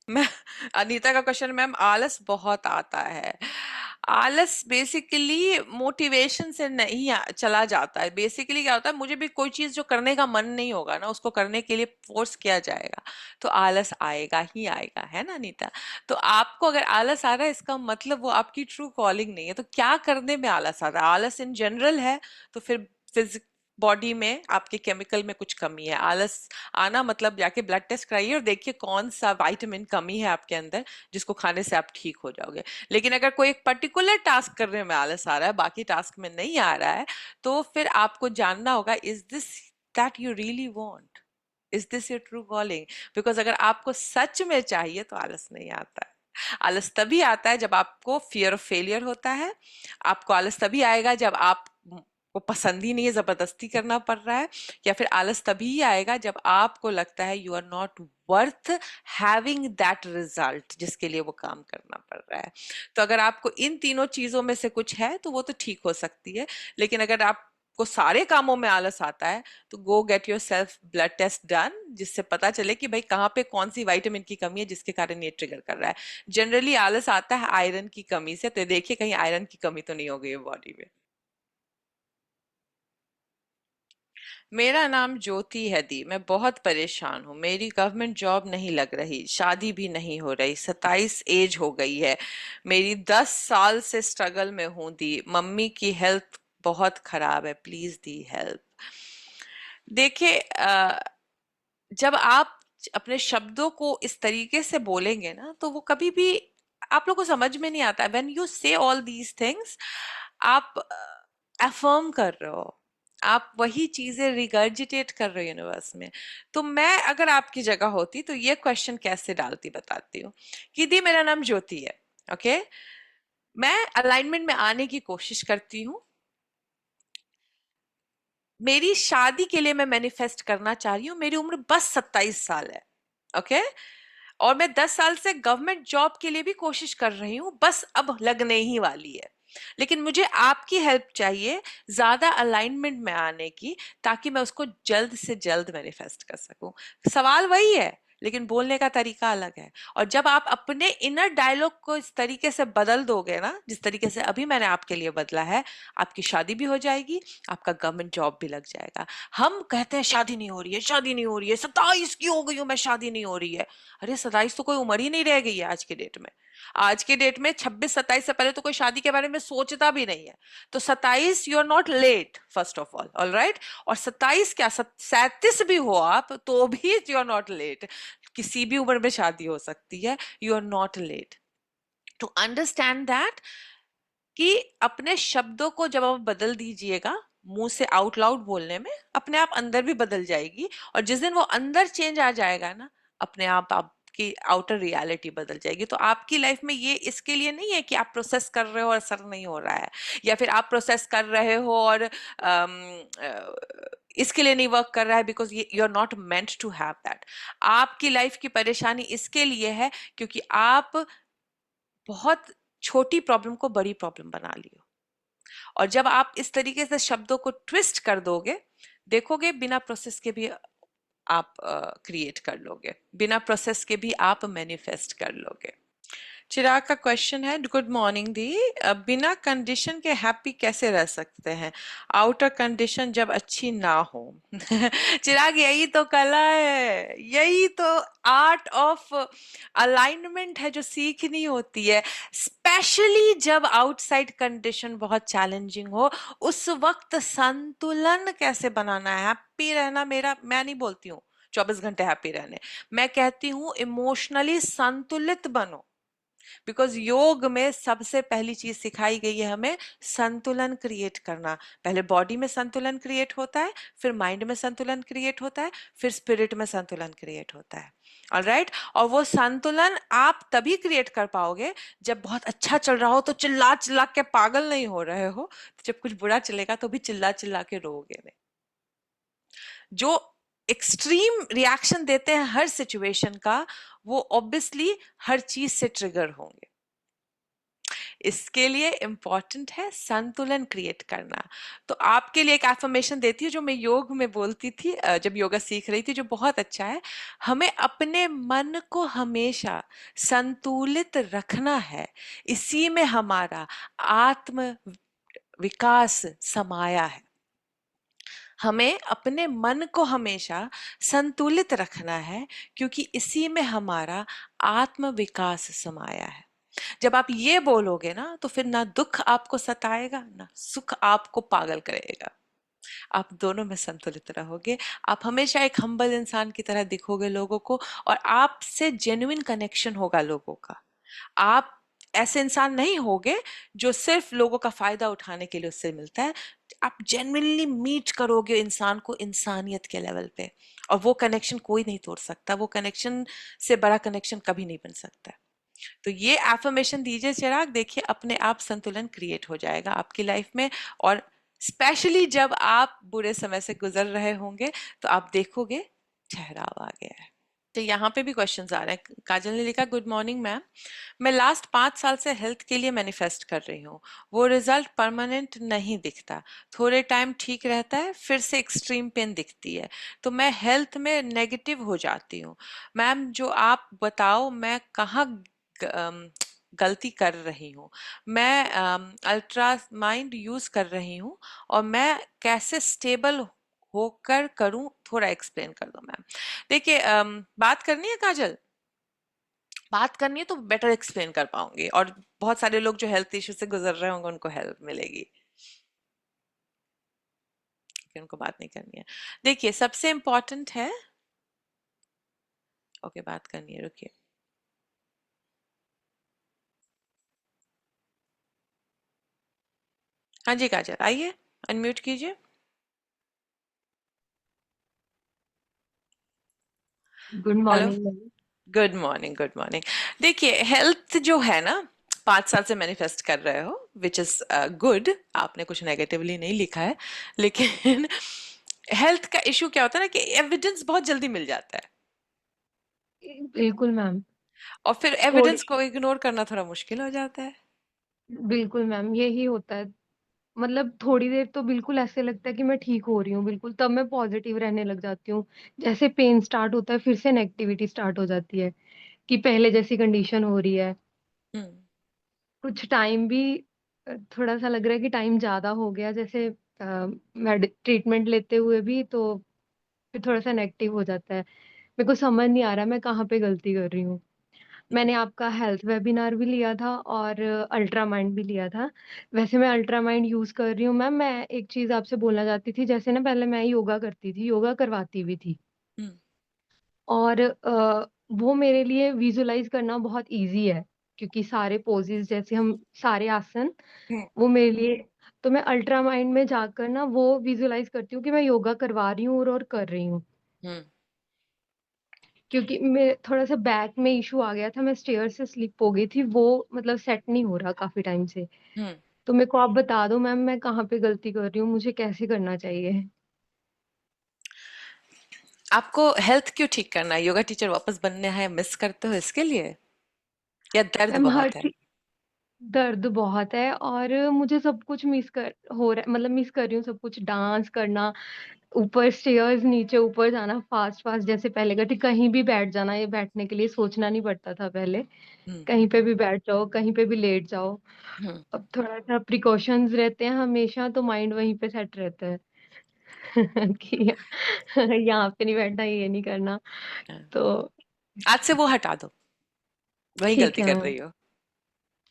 मैं अनीता का क्वेश्चन, मैम आलस बहुत आता है। आलस बेसिकली मोटिवेशन से नहीं चला जाता है। बेसिकली क्या होता है, मुझे भी कोई चीज जो करने का मन नहीं होगा ना, उसको करने के लिए फोर्स किया जाएगा तो आलस आएगा ही आएगा, है ना अनीता? तो आपको अगर आलस आ रहा है, इसका मतलब वो आपकी ट्रू कॉलिंग नहीं है। तो क्या करने में आलस आ रहा है? आलस इन जनरल है तो फिर फिजिक बॉडी में आपके केमिकल में कुछ कमी है। आलस आना मतलब जाके ब्लड टेस्ट कराइए और देखिए कौन सा विटामिन कमी है आपके अंदर, जिसको खाने से आप ठीक हो जाओगे। लेकिन अगर कोई एक पर्टिकुलर टास्क करने में आलस आ रहा है, बाकी टास्क में नहीं आ रहा है, तो फिर आपको जानना होगा, is this that you really want? Is this your true calling? Because अगर आपको सच में चाहिए तो आलस नहीं आता है। आलस तभी आता है जब आपको फियर ऑफ फेलियर होता है। आपको आलस तभी आएगा जब आप को पसंद ही नहीं है, जबरदस्ती करना पड़ रहा है। या फिर आलस तभी आएगा जब आपको लगता है you are not worth having that result जिसके लिए वो काम करना पड़ रहा है। तो अगर आपको इन तीनों चीजों में से कुछ है तो वो तो ठीक हो सकती है। लेकिन अगर आपको सारे कामों में आलस आता है तो go get your self blood test done, जिससे पता चले कि भाई कहाँ पे कौन सी विटामिन की कमी है जिसके कारण ये ट्रिगर कर रहा है। जनरली आलस आता है आयरन की कमी से, तो देखिए कहीं आयरन की कमी तो नहीं हो गई बॉडी में। मेरा नाम ज्योति है दी, मैं बहुत परेशान हूँ। मेरी गवर्नमेंट जॉब नहीं लग रही, शादी भी नहीं हो रही, 27 एज हो गई है। मेरी 10 साल से स्ट्रगल में हूँ दी। मम्मी की हेल्थ बहुत खराब है, प्लीज दी हेल्प। देखिए, जब आप अपने शब्दों को इस तरीके से बोलेंगे ना, तो वो कभी भी आप लोग को समझ में नहीं आता। व्हेन यू से ऑल दीज थिंग्स, आप अफर्म कर रहे हो, आप वही चीजें रिगर्जिटेट कर रहे हो यूनिवर्स में। तो मैं अगर आपकी जगह होती तो ये क्वेश्चन कैसे डालती बताती हूँ कि दी मेरा नाम ज्योति है, ओके, मैं अलाइनमेंट में आने की कोशिश करती हूँ। मेरी शादी के लिए मैं मैनिफेस्ट करना चाह रही हूँ। मेरी उम्र बस 27 साल है, ओके, और मैं 10 साल से गवर्नमेंट जॉब के लिए भी कोशिश कर रही हूँ, बस अब लगने ही वाली है। लेकिन मुझे आपकी हेल्प चाहिए ज्यादा अलाइनमेंट में आने की, ताकि मैं उसको जल्द से जल्द मैनिफेस्ट कर सकूं। सवाल वही है, लेकिन बोलने का तरीका अलग है। और जब आप अपने इनर डायलॉग को इस तरीके से बदल दोगे ना, जिस तरीके से अभी मैंने आपके लिए बदला है, आपकी शादी भी हो जाएगी, आपका गवर्नमेंट जॉब भी लग जाएगा। हम कहते हैं शादी नहीं हो रही है, शादी नहीं हो रही है, 27 की हो गई हूं मैं, शादी नहीं हो रही है। अरे 27 तो कोई उम्र ही नहीं रह गई है आज के डेट में। आज के डेट में 26-27 से पहले तो कोई शादी के बारे में सोचता भी नहीं है। तो 27, you are not late first of all right. और 27 क्या, 37 भी हो आप तो भी यू आर नॉट लेट। किसी भी उम्र में शादी हो सकती है, you are not late. To understand that, कि अपने शब्दों को जब आप बदल दीजिएगा, मुंह से आउट लाउड बोलने में, अपने आप अंदर भी बदल जाएगी। और जिस दिन वो अंदर चेंज आ जाएगा ना, अपने आप आपकी आउटर रियलिटी बदल जाएगी। तो आपकी लाइफ में ये इसके लिए नहीं है कि आप प्रोसेस कर रहे हो और असर नहीं हो रहा है, या फिर आप प्रोसेस कर रहे हो और इसके लिए नहीं वर्क कर रहा है, because you are not meant to have that. आपकी लाइफ की परेशानी इसके लिए है क्योंकि आप बहुत छोटी प्रॉब्लम को बड़ी प्रॉब्लम बना लियो। और जब आप इस तरीके से शब्दों को ट्विस्ट कर दोगे, देखोगे बिना प्रोसेस के भी आप क्रिएट कर लोगे, बिना प्रोसेस के भी आप मैनिफेस्ट कर लोगे। चिराग का क्वेश्चन है, गुड मॉर्निंग दी, बिना कंडीशन के हैप्पी कैसे रह सकते हैं? आउटर कंडीशन जब अच्छी ना हो। चिराग, यही तो कला है, यही तो आर्ट ऑफ अलाइनमेंट है जो सीखनी होती है। स्पेशली जब आउटसाइड कंडीशन बहुत चैलेंजिंग हो, उस वक्त संतुलन कैसे बनाना है। हैप्पी रहना, मेरा, मैं नहीं बोलती हूँ 24 घंटे हैप्पी रहने, मैं कहती हूँ इमोशनली संतुलित बनो। बिकॉज योग में सबसे पहली चीज सिखाई गई है हमें संतुलन क्रिएट करना। पहले बॉडी में संतुलन क्रिएट होता है, फिर माइंड में संतुलन क्रिएट होता है, फिर स्पिरिट में संतुलन क्रिएट होता है। ऑलराइट, और वो संतुलन आप तभी क्रिएट कर पाओगे जब बहुत अच्छा चल रहा हो तो चिल्ला चिल्ला के पागल नहीं हो रहे हो, जब कुछ बुरा चलेगा तो भी चिल्ला चिल्ला के रोओगे नहीं। जो एक्सट्रीम रिएक्शन देते हैं हर सिचुएशन का, वो ऑब्वियसली हर चीज से ट्रिगर होंगे। इसके लिए इंपॉर्टेंट है संतुलन क्रिएट करना। तो आपके लिए एक एफर्मेशन देती हूँ जो मैं योग में बोलती थी जब योगा सीख रही थी, जो बहुत अच्छा है। हमें अपने मन को हमेशा संतुलित रखना है, इसी में हमारा आत्म विकास समाया है। हमें अपने मन को हमेशा संतुलित रखना है, क्योंकि इसी में हमारा आत्म विकास समाया है। जब आप ये बोलोगे ना, तो फिर ना दुख आपको सताएगा ना सुख आपको पागल करेगा। आप दोनों में संतुलित रहोगे। आप हमेशा एक हम्बल इंसान की तरह दिखोगे लोगों को, और आपसे जेन्युइन कनेक्शन होगा लोगों का। आप ऐसे इंसान नहीं होगे जो सिर्फ लोगों का फायदा उठाने के लिए उससे मिलता है। आप जेन्युइनली मीट करोगे इंसान को इंसानियत के लेवल पे, और वो कनेक्शन कोई नहीं तोड़ सकता। वो कनेक्शन से बड़ा कनेक्शन कभी नहीं बन सकता। तो ये एफर्मेशन दीजिए चिराग, देखिए अपने आप संतुलन क्रिएट हो जाएगा आपकी लाइफ में। और स्पेशली जब आप बुरे समय से गुजर रहे होंगे तो आप देखोगे ठहराव आ गया है। तो यहाँ पे भी क्वेश्चंस आ रहे हैं। काजल ने लिखा, गुड मॉर्निंग मैम, मैं लास्ट 5 साल से हेल्थ के लिए मैनिफेस्ट कर रही हूँ। वो रिजल्ट परमानेंट नहीं दिखता, थोड़े टाइम ठीक रहता है, फिर से एक्सट्रीम पेन दिखती है, तो मैं हेल्थ में नेगेटिव हो जाती हूँ। मैम जो आप बताओ मैं कहाँ गलती कर रही हूँ। मैं अल्ट्रा माइंड यूज कर रही हूँ, और मैं कैसे स्टेबल होकर करूं, थोड़ा एक्सप्लेन कर दो मैम। देखिए बात करनी है काजल, बात करनी है तो बेटर एक्सप्लेन कर पाऊंगी, और बहुत सारे लोग जो हेल्थ इश्यू से गुजर रहे होंगे उनको हेल्प मिलेगी कि उनको बात नहीं करनी है। देखिए सबसे इंपॉर्टेंट है, ओके बात करनी है, रुकिए। हाँ जी काजल आइए, अनम्यूट कीजिए। Good hello, morning ma'am. Good morning, good morning. देखिए हेल्थ जो है ना, 5 साल से मैनिफेस्ट कर रहे हो, विच इज गुड। आपने कुछ नेगेटिवली नहीं लिखा है, लेकिन हेल्थ का इशू क्या होता है ना कि एविडेंस बहुत जल्दी मिल जाता है, बिल्कुल मैम। और फिर थोड़ी एविडेंस को इग्नोर करना थोड़ा मुश्किल हो जाता है। बिल्कुल मैम, यही होता है। मतलब थोड़ी देर तो बिल्कुल ऐसे लगता है कि मैं ठीक हो रही हूँ बिल्कुल, तब मैं पॉजिटिव रहने लग जाती हूँ। जैसे पेन स्टार्ट होता है फिर से नेगेटिविटी स्टार्ट हो जाती है कि पहले जैसी कंडीशन हो रही है। हम्म कुछ टाइम भी थोड़ा सा लग रहा है कि टाइम ज्यादा हो गया, जैसे ट्रीटमेंट लेते हुए भी, तो फिर थोड़ा सा नेगेटिव हो जाता है। मेरे को समझ नहीं आ रहा मैं कहाँ पे गलती कर रही हूँ। मैंने आपका हेल्थ वेबिनार भी लिया था और अल्ट्रा माइंड भी लिया था। वैसे मैं अल्ट्रा माइंड यूज कर रही हूँ मैम। मैं एक चीज आपसे बोलना चाहती थी, जैसे ना पहले मैं योगा करती थी, योगा करवाती भी थी, हम्म और वो मेरे लिए विजुलाइज करना बहुत इजी है, क्योंकि सारे पोजेस जैसे हम सारे आसन, हम्म वो मेरे लिए, तो मैं अल्ट्रा माइंड में जाकर ना वो विजुलाइज करती हूँ कि मैं योगा करवा रही हूँ और कर रही हूँ। हम्म क्योंकि मैं थोड़ा सा बैक में इशू आ गया था, मैं स्टेयर से स्लिप हो गई थी, वो मतलब सेट नहीं हो रहा काफी टाइम से। हम्म तो मेरे को आप बता दो मैम मैं कहाँ पे गलती कर रही हूँ, मुझे कैसे करना चाहिए। आपको हेल्थ क्यों ठीक करना है? योगा टीचर वापस बनने है, मिस करते हो इसके लिए, या दर्द मैम हर बहुत है? चीज, दर्द बहुत है और मुझे सब कुछ मिस कर हो रहा है, मतलब मिस कर रही हूँ सब कुछ, डांस करना, ऊपर स्टेयर्स, नीचे ऊपर जाना फास्ट फास्ट जैसे पहले करती, कहीं भी बैठ जाना, ये बैठने के लिए सोचना नहीं पड़ता था पहले, हम्म कहीं पे भी बैठ जाओ, कहीं पे भी लेट जाओ। हम्म अब थोड़ा सा प्रिकॉशंस रहते हैं हमेशा, तो माइंड वहीं पे सेट रहता है कि यहाँ पे नहीं बैठना, ये नहीं करना। हाँ। तो आज से वो हटा दो, वही ठीक गलती है कर मैम, रही हो,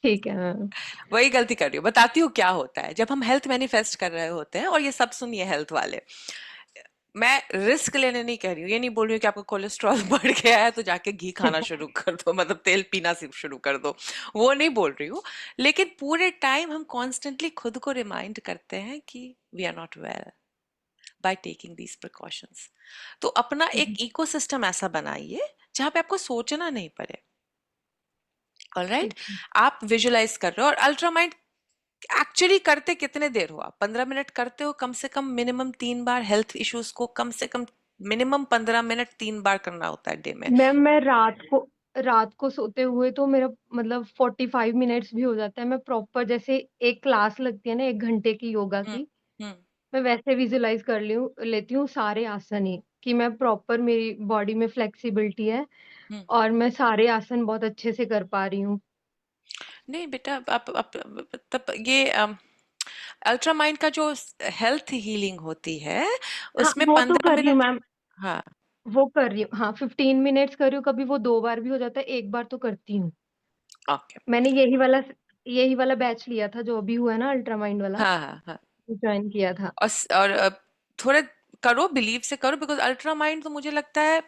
ठीक है मैम। वही गलती कर रही हो। बताती हूँ क्या होता है जब हम हेल्थ मैनिफेस्ट कर रहे होते हैं, और ये सब सुनिए हेल्थ वाले। मैं रिस्क लेने नहीं कह रही हूँ, ये नहीं बोल रही हूँ कि आपका कोलेस्ट्रॉल बढ़ गया है तो जाके घी खाना शुरू कर दो, मतलब तेल पीना सिर्फ शुरू कर दो, वो नहीं बोल रही हूँ। लेकिन पूरे टाइम हम कॉन्स्टेंटली खुद को रिमाइंड करते हैं कि we are not well by taking these precautions. तो अपना एक इकोसिस्टम ऐसा बनाइए जहां पे आपको सोचना नहीं पड़े। ऑलराइट, ठीक है। आप विजुलाइज कर रहे हो, और अल्ट्रा माइंड एक्चुअली करते कितने देर हो आप? 15 मिनट करते हो कम से कम, मिनिमम 3 बार। हेल्थ इश्यूज को कम से कम मिनिमम 15 मिनट 3 बार करना होता है डे में। मैम मैं रात को सोते हुए तो मेरा मतलब 45 मिनट्स भी हो जाता है। मैं प्रॉपर जैसे एक क्लास लगती है ना 1 घंटे की योगा हम्म। की, हम्म। मैं वैसे विजुलाइज कर लेती हूँ सारे आसन ही, कि मैं प्रॉपर मेरी बॉडी में फ्लेक्सिबिलिटी है हम्म। और मैं सारे आसन बहुत अच्छे से कर पा रही हूँ। नहीं बेटा, आप तब ये अल्ट्रा माइंड का जो हेल्थ हीलिंग होती है हाँ उसमें वो तो पंद्रह कर रही हूँ मिनट मैम, हाँ। वो कर रही हूँ। हाँ 15 मिनट्स कर रही हूँ, कभी वो 2 बार भी हो जाता है, 1 बार तो करती हूँ। ओके। मैंने यही वाला बैच लिया था जो अभी हुआ है ना, अल्ट्रा माइंड वाला, हाँ हाँ हाँ। ज्वाइन किया था। और थोड़े करो, बिलीव से करो, बिकॉज अल्ट्रा माइंड तो मुझे लगता है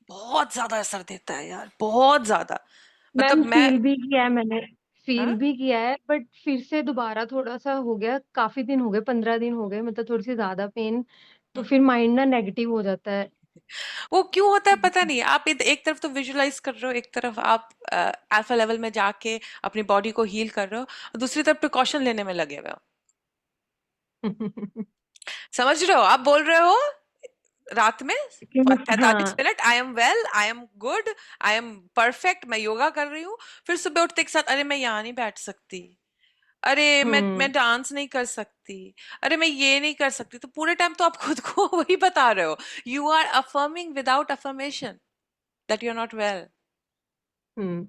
बहुत ज्यादा असर देता है यार, बहुत ज्यादा। मैम मतलब मैं मैंने फील हाँ। भी किया है, बट फिर से दोबारा थोड़ा सा हो गया, काफी दिन हो गए, 15 दिन हो गए, मतलब थोड़ी सी ज्यादा पेन, तो हम्म। फिर माइंड ना नेगेटिव हो जाता है। वो क्यों होता है पता नहीं। आप एक तरफ तो विजुलाइज कर रहे हो, एक तरफ आप अल्फा लेवल में जाके अपनी बॉडी को हील कर रहे हो, और दूसरी तरफ प्रिकॉशन लेने में लगे हुए हो। समझ रहे हो? आप बोल रहे हो रात में पैंतालीस हाँ। Minute I am well, I am good, I am perfect, मैं योगा कर रही हूँ। फिर सुबह उठते के साथ, अरे मैं यहाँ नहीं बैठ सकती, अरे मैं हम्म डांस नहीं कर सकती, अरे मैं ये नहीं कर सकती। तो पूरे टाइम तो आप खुद को वही बता रहे हो। You are affirming without affirmation that you are not well. हम्म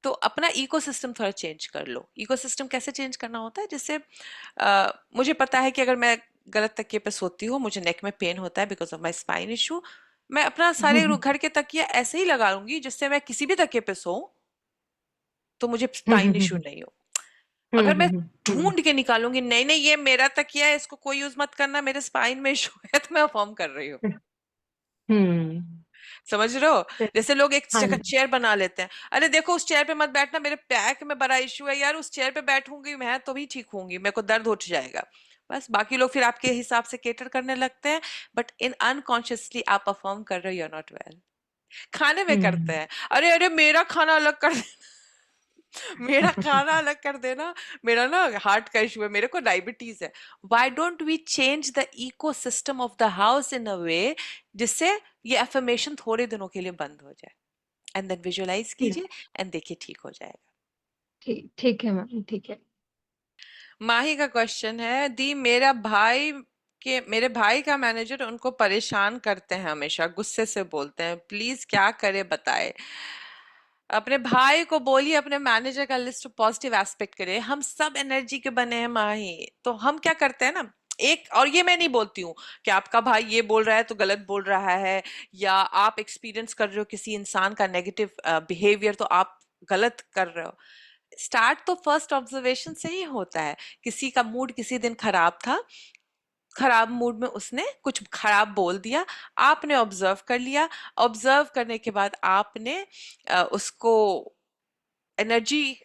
तो अपना इकोसिस्टम थोड़ा चेंज कर लो। इकोसिस्टम कैसे चेंज करना होता है? जैसे मुझे पता है कि अगर मैं गलत तकिए पे सोती हूँ मुझे नेक में पेन होता है because of my spine issue. मैं अपना सारे घर के तकिया ऐसे ही लगा लूंगी जिससे मैं किसी भी तकिए पे सोऊं तो मुझे स्पाइन इशू नहीं हो। अगर मैं ढूंढ के निकालूंगी नहीं नहीं ये मेरा तकिया है, इसको कोई यूज मत करना, मेरे स्पाइन में इशू है, तो मैं अफर्म कर रही हूँ। हम्म समझ रहे हो? जैसे लोग एक हाँ जी। चेयर बना लेते हैं, अरे देखो उस चेयर पे मत बैठना, मेरे बैक में बड़ा इश्यू है यार, उस चेयर पे बैठूंगी मैं तो भी ठीक होंगी, मेरे को दर्द उठ जाएगा। बस बाकी लोग फिर आपके हिसाब से केटर करने लगते हैं, बट इन अनकॉन्शियसली आप परफॉर्म कर रहे हो, यू आर नॉट वेल। खाने में करते हम्म हैं, अरे अरे मेरा खाना अलग कर मेरा खाना अलग कर देना, मेरा ना हार्ट का इशू है, मेरे को डायबिटीज है। Why don't we change the ecosystem of the house in a way जिससे ये अफर्मेशन थोड़े दिनों के लिए बंद हो जाए, एंड देन विजुअलाइज ठीक कीजिए एंड देखिए ठीक हो जाएगा। ठीक ठीक है मैम, ठीक है। माही का क्वेश्चन है, दी मेरे भाई का मैनेजर उनको परेशान करते हैं, हमेशा गुस्से से बोलते हैं, प्लीज क्या करे बताए। अपने भाई को बोलिए अपने मैनेजर का लिस्ट पॉजिटिव एस्पेक्ट करे। हम सब एनर्जी के बने हैं माही, तो हम क्या करते हैं ना, एक और ये मैं नहीं बोलती हूँ कि आपका भाई ये बोल रहा है तो गलत बोल रहा है, या आप एक्सपीरियंस कर रहे हो किसी इंसान का नेगेटिव बिहेवियर तो आप गलत कर रहे हो। स्टार्ट तो फर्स्ट ऑब्जर्वेशन से ही होता है। किसी का मूड किसी दिन खराब था, खराब मूड में उसने कुछ खराब बोल दिया, आपने ऑब्जर्व कर लिया, ऑब्जर्व करने के बाद आपने उसको एनर्जी,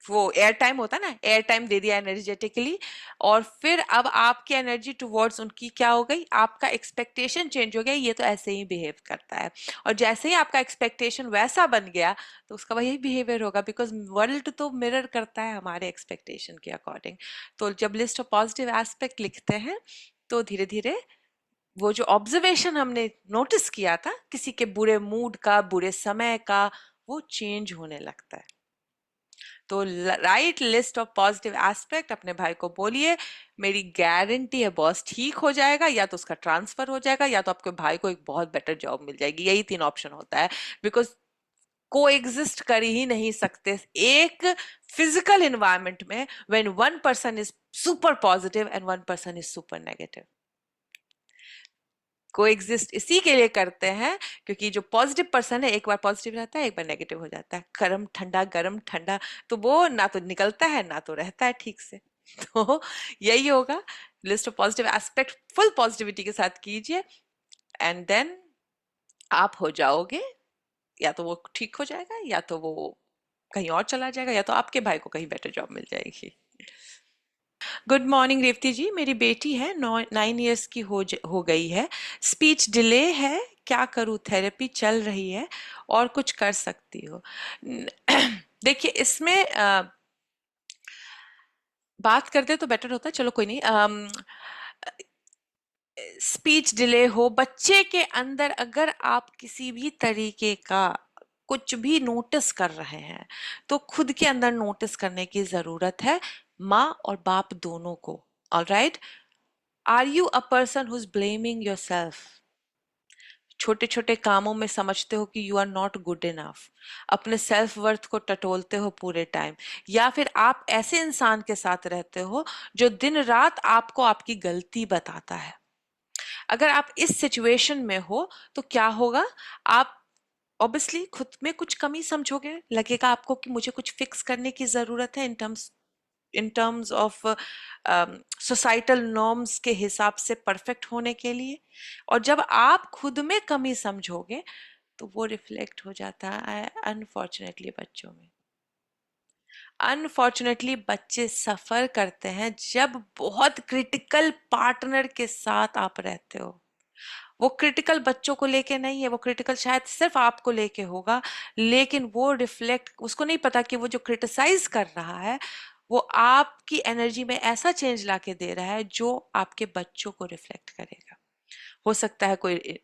वो एयर टाइम होता है ना, एयर टाइम दे दिया एनर्जेटिकली। और फिर अब आपकी एनर्जी टुवर्ड्स उनकी क्या हो गई, आपका एक्सपेक्टेशन चेंज हो गया, ये तो ऐसे ही बिहेव करता है। और जैसे ही आपका एक्सपेक्टेशन वैसा बन गया तो उसका वही बिहेवियर होगा, बिकॉज वर्ल्ड तो मिरर करता है हमारे एक्सपेक्टेशन के अकॉर्डिंग। तो जब लिस्ट ऑफ पॉजिटिव एस्पेक्ट लिखते हैं तो धीरे धीरे वो जो ऑब्जर्वेशन हमने नोटिस किया था किसी के बुरे मूड का, बुरे समय का, वो चेंज होने लगता है। तो right list of positive aspect, अपने भाई को बोलिए मेरी गारंटी है बॉस ठीक हो जाएगा, या तो उसका ट्रांसफर हो जाएगा या तो आपके भाई को एक बहुत बेटर जॉब मिल जाएगी। यही 3 ऑप्शन होता है, बिकॉज को एग्जिस्ट कर ही नहीं सकते एक फिजिकल इन्वायरमेंट में when one person is super positive and one person is super negative. को एग्जिस्ट इसी के लिए करते हैं क्योंकि जो पॉजिटिव पर्सन है एक बार पॉजिटिव रहता है एक बार नेगेटिव हो जाता है, गरम ठंडा, तो वो ना तो निकलता है ना तो रहता है ठीक से। तो यही होगा, list of positive aspect full positivity के साथ कीजिए, एंड देन आप हो जाओगे, या तो वो ठीक हो जाएगा, या तो वो कहीं और चला जाएगा, या तो आपके भाई को कहीं बेटर जॉब मिल जाएगी। गुड मॉर्निंग रेवती जी, मेरी बेटी है 9 इयर्स की हो गई है, स्पीच डिले है, क्या करूँ, थेरेपी चल रही है और कुछ कर सकती हो? देखिए इसमें बात करते तो बेटर होता, चलो कोई नहीं। स्पीच डिले हो बच्चे के अंदर, अगर आप किसी भी तरीके का कुछ भी नोटिस कर रहे हैं तो खुद के अंदर नोटिस करने की जरूरत है, माँ और बाप दोनों को। Alright, are you a person who is blaming yourself? छोटे छोटे कामों में समझते हो कि you are not good enough, अपने सेल्फ वर्थ को टटोलते हो पूरे टाइम, या फिर आप ऐसे इंसान के साथ रहते हो जो दिन रात आपको आपकी गलती बताता है? अगर आप इस सिचुएशन में हो तो क्या होगा, आप ऑब्वियसली खुद में कुछ कमी समझोगे, लगेगा आपको कि मुझे कुछ फिक्स करने की जरूरत है in terms of societal norms के हिसाब से परफेक्ट होने के लिए। और जब आप खुद में कमी समझोगे तो वो रिफ्लेक्ट हो जाता है अनफॉर्चुनेटली बच्चों में। अनफॉर्चुनेटली बच्चे सफर करते हैं जब बहुत क्रिटिकल पार्टनर के साथ आप रहते हो। वो क्रिटिकल बच्चों को लेके नहीं है, वो क्रिटिकल शायद सिर्फ आपको लेके होगा, लेकिन वो रिफ्लेक्ट, उसको नहीं पता कि वो जो क्रिटिसाइज कर रहा है वो आपकी एनर्जी में ऐसा चेंज लाके दे रहा है जो आपके बच्चों को रिफ्लेक्ट करेगा। हो सकता है कोई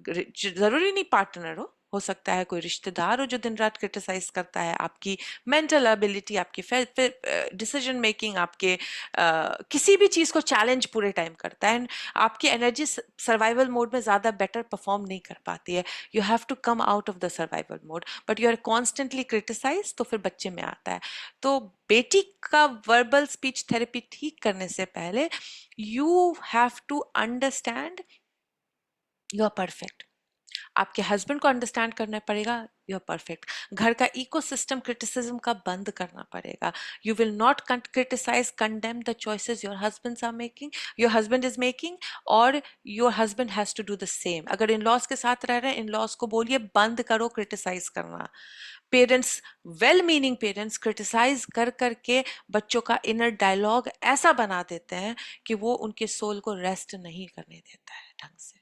जरूरी नहीं पार्टनर हो सकता है कोई रिश्तेदार हो जो दिन रात क्रिटिसाइज करता है आपकी मेंटल एबिलिटी, आपकी डिसीजन मेकिंग, आपके किसी भी चीज को चैलेंज पूरे टाइम करता है, आपकी एनर्जी सर्वाइवल मोड में ज्यादा बेटर परफॉर्म नहीं कर पाती है। You have to come out of the survival mode, but you are constantly criticize, तो फिर बच्चे में आता है। तो बेटी का वर्बल स्पीच थेरेपी ठीक करने से पहले you have to understand you are perfect. आपके हस्बैंड को अंडरस्टैंड करना पड़ेगा, यू आर परफेक्ट। घर का इकोसिस्टम क्रिटिसिज्म का बंद करना पड़ेगा। You will not criticise condemn the choices your husbands are making, your husband is making, और your husband has to do the same. अगर इन लॉज के साथ रह रहे हैं, इन लॉज को बोलिए बंद करो क्रिटिसाइज करना। Parents, well meaning parents criticize कर करके बच्चों का इनर डायलॉग ऐसा बना देते हैं कि वो उनके सोल को रेस्ट नहीं करने देता है ढंग से।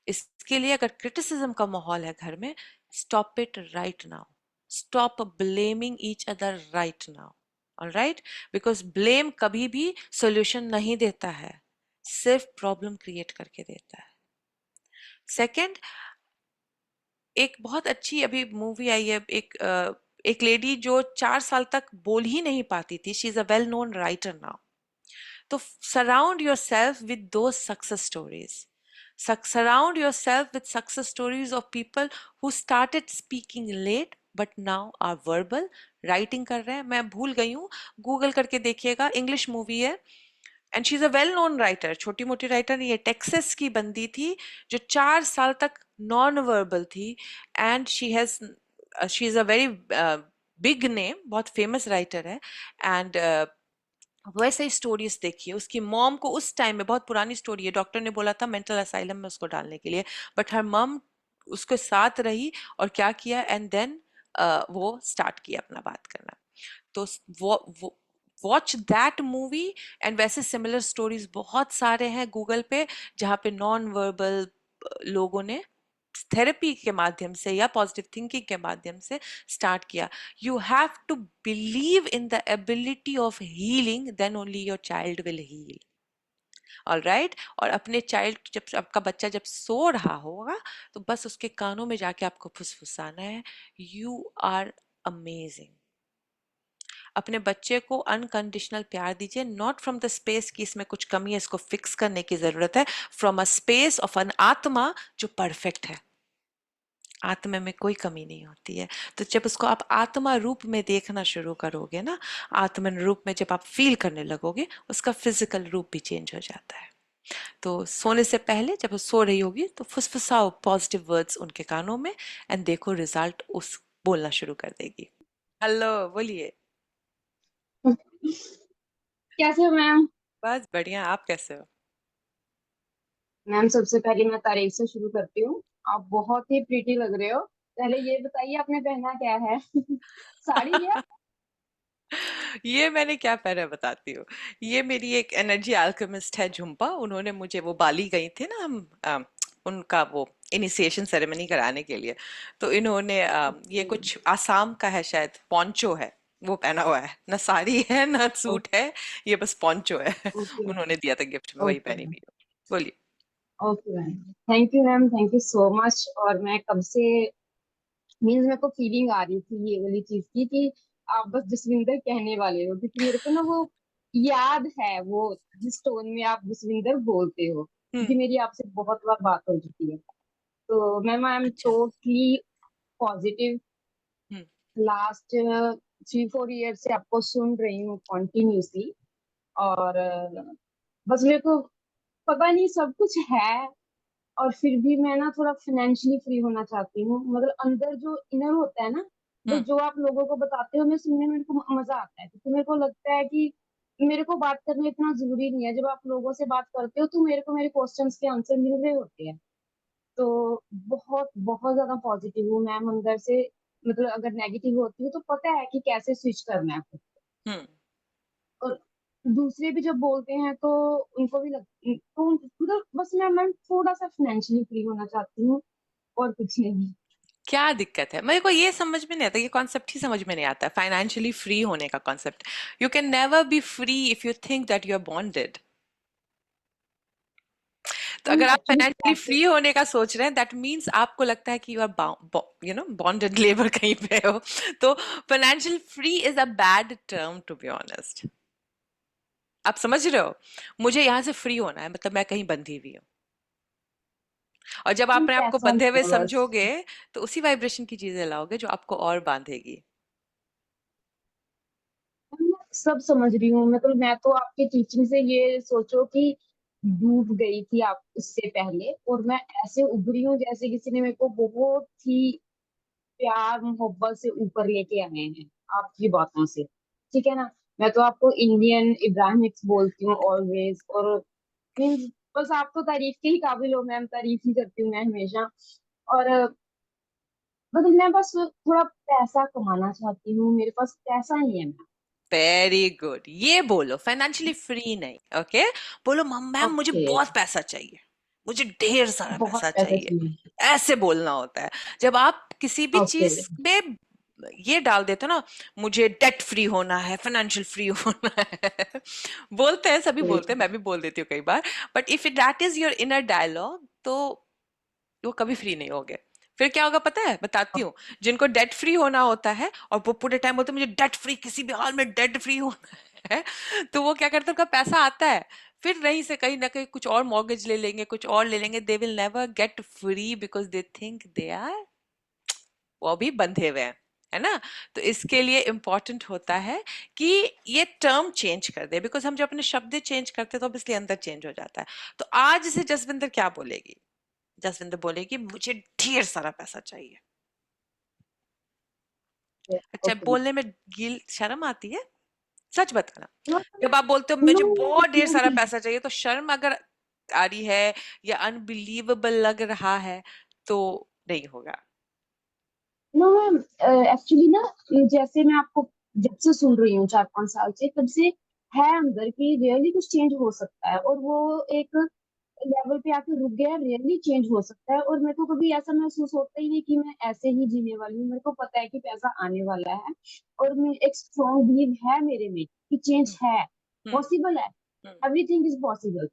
इसके लिए अगर क्रिटिसिज्म का माहौल है घर में, stop it right now, stop blaming each other right now. Alright, because blame कभी भी सॉल्यूशन नहीं देता है, सिर्फ प्रॉब्लम क्रिएट करके देता है। सेकंड, एक बहुत अच्छी अभी मूवी आई है, एक लेडी जो 4 साल तक बोल ही नहीं पाती थी, she is a well known writer now. तो सराउंड योर सेल्फ विद दो success stories, surround yourself with success stories of people who started speaking late but now are verbal, writing कर रहे हैं। मैं भूल गई हूँ, गूगल करके देखिएगा, इंग्लिश मूवी है, and she is a well known writer, छोटी मोटी राइटर नहीं है, टेक्सास की बंदी थी जो 4 साल तक नॉन वर्बल थी, and she is a very big name, बहुत फेमस राइटर है। एंड वैसे ही स्टोरीज देखिए, उसकी मॉम को उस टाइम में, बहुत पुरानी स्टोरी है, डॉक्टर ने बोला था मेंटल असाइलम में उसको डालने के लिए, बट हर मॉम उसके साथ रही और क्या किया, एंड देन वो स्टार्ट किया अपना बात करना। तो वो वॉच दैट मूवी, एंड वैसे सिमिलर स्टोरीज बहुत सारे हैं गूगल पे जहाँ पे नॉन वर्बल लोगों ने थेरेपी के माध्यम से या पॉजिटिव थिंकिंग के माध्यम से स्टार्ट किया। You have to believe in the ability of healing, then only your child will heal. All right, और अपने चाइल्ड, जब आपका बच्चा जब सो रहा होगा तो बस उसके कानों में जाके आपको फुसफुसाना है, यू आर अमेजिंग। अपने बच्चे को अनकंडीशनल प्यार दीजिए, नॉट फ्रॉम द स्पेस कि इसमें कुछ कमी है, इसको फिक्स करने की जरूरत है, from a space of an आत्मा जो परफेक्ट है। आत्मा में कोई कमी नहीं होती है। तो जब उसको आप आत्मा रूप में देखना शुरू करोगे ना, आत्मा रूप में जब आप फील करने लगोगे, उसका फिजिकल रूप भी चेंज हो जाता है। तो सोने से पहले जब वो सो रही होगी तो फुसफुसाओ पॉजिटिव वर्ड्स उनके कानों में, एंड देखो रिजल्ट उस बोलना शुरू कर देगी। हेलो, बोलिए। कैसे हो मैम? बस बढ़िया, आप कैसे हो? मैम सबसे पहले मैं तारीफ से शुरू करती हूँ। आप बहुत ही प्रीटी लग रहे हो। पहले ये बताइए आपने पहना क्या है? साड़ी है? ये मैंने क्या पहना है बताती हूँ। ये मेरी एक एनर्जी अल्केमिस्ट है झुम्पा, उन्होंने मुझे, वो बाली गई थी ना हम, उनका वो इनिशिएशन सेरेमनी कराने के लिए, तो इन्होंने ये ओके कुछ आसाम का है शायद, पोंचो है, वो पहना हुआ है, ना साड़ी है ना सूट है, ये बस पोंचो है। ओके उन्होंने दिया था गिफ्ट में, वही ओके पहनी हुई हूँ। बोलिए। Okay ma'am. Thank you ma'am, thank you so much. और मैं कब से मीन्स मेरे को फीलिंग आ रही थी ये वाली चीज की कि आप बस जसविंदर कहने वाले हो, क्योंकि मेरे को ना वो याद है वो जिस टोन में आप जसविंदर बोलते हो, हम्म। क्योंकि मेरी आपसे बहुत बार बात हो चुकी है। तो मैम आई एम अच्छा। Totally positive. Hmm. Last 3-4 year से आपको सुन रही हूँ कॉन्टिन्यूसली। और बस मेरे को पता नहीं सब कुछ है, और फिर भी मैं ना थोड़ा फाइनेंशियली फ्री होना चाहती हूँ। मतलब अंदर जो इनर होता है ना, बस हम्म। जो आप लोगों को बताते हो मैं सुनने में मेरे को मजा आता है, क्योंकि मेरे को लगता है कि मेरे को बात करना इतना जरूरी नहीं है। जब आप लोगों से बात करते हो तो मेरे को मेरे क्वेश्चंस के आंसर मिल रहे होते हैं। तो बहुत बहुत ज्यादा पॉजिटिव हूँ मैम अंदर से। मतलब अगर नेगेटिव होती हूँ तो पता है कि कैसे स्विच करना है खुद को। हम्म। और दूसरे भी जब बोलते हैं तो उनको भी लग तो मतलब बस मैं थोड़ा सा फाइनेंशियली फ्री होना चाहती हूँ, और कुछ नहीं। क्या दिक्कत है, मेरे को ये समझ में नहीं आता, ये कॉन्सेप्ट ही समझ में नहीं आता, फाइनेंशियली फ्री होने का concept. You can never be free if you think that you are bonded. तो अगर आप एक्चुअली फाइनेंशियली फ्री होने का सोच रहे हैं, दैट मीन्स आपको लगता है कि यू आर बॉन्डेड लेबर कहीं पे हो। तो financial free is a bad term to be honest. आप समझ रहे हो, मुझे यहाँ से फ्री होना है, मतलब मैं कहीं बंधी हुई हूँ, और जब आप अपने आप को पैसा बंधे नहीं हुए है बस। समझोगे तो उसी वाइब्रेशन की चीजें लाओगे जो आपको और बांधेगी। मैं सब समझ रही हूँ। मतलब मैं तो आपके टीचिंग से ये सोचो कि डूब गई थी आप उससे पहले, और मैं ऐसे उभरी हूँ जैसे किसी ने मेरे को बहुत ही प्यार मोहब्बत से ऊपर लेके आए हैं आपकी बातों से। ठीक है ना? मैं तो आपको इंडियन इब्राहिमिक्स बोलती हूँ ऑलवेज। और मीन्स बस आप तो तारीफ के ही काबिल हो मैम, तारीफ ही करती हूँ मैं हमेशा। और मतलब मैं बस थोड़ा पैसा कमाना चाहती हूँ, मेरे पास पैसा नहीं है मैम। वेरी गुड, ये बोलो, फाइनेंशियली फ्री नहीं, ओके। बोलो मैम मुझे ओके। बहुत पैसा चाहिए, मुझे ढेर सारा बहुत पैसा पैसा चाहिए, चाहिए। ऐसे बोलना होता है। जब आप किसी भी ओके। चीज में ये डाल देते हो ना, मुझे डेट फ्री होना है, फाइनेंशियल फ्री होना है, बोलते हैं, सभी बोलते हैं, मैं भी बोल देती हूँ कई बार, but if that is your inner dialogue, तो वो कभी फ्री नहीं होगे। फिर क्या होगा पता है, बताती हूँ। जिनको डेट फ्री होना होता है और वो पूरे टाइम बोलते हैं मुझे डेट फ्री, किसी भी हाल में डेट फ्री होना है, तो वो क्या करते हैं, उनका पैसा आता है, फिर नहीं से कहीं ना कहीं कुछ और मॉर्गेज ले लेंगे, कुछ और ले लेंगे, they will never get free because they think they are, वो भी बंधे हुए हैं, है ना। तो इसके लिए इंपॉर्टेंट होता है कि ये टर्म चेंज कर दे, बिकॉज हम जब अपने शब्द चेंज करते हैं तो ऑब्वियसली अंदर चेंज हो जाता है। तो आज से जसविंदर क्या बोलेगी, जसविंदर बोलेगी मुझे ढेर सारा पैसा चाहिए। अच्छा, ओके। बोलने में गिल शर्म आती है, सच बताना। नो जब आप बोलते हो नो मुझे बहुत ढेर सारा मैम। पैसा चाहिए, तो शर्म अगर आ रही है या अनबिलीवेबल लग रहा है तो नहीं होगा। नो मैम, एक्चुअली ना जैसे मैं आपको जब से सुन रही हूँ 4-5 साल से, तब से है अंदर की रियली कुछ चेंज हो सकता है, और वो एक लेवल पे आके रुक गया। रियली चेंज हो सकता है, और मेरे को कभी ऐसा महसूस होता ही नहीं कि मैं ऐसे ही जीने वाली हूँ। मेरे को पता है कि पैसा आने वाला है, और मैं एक स्ट्रॉन्ग बिलीव है मेरे में कि चेंज हम्म। है, हम्म। पॉसिबल है। हम्म। एवरीथिंग इज पॉसिबल,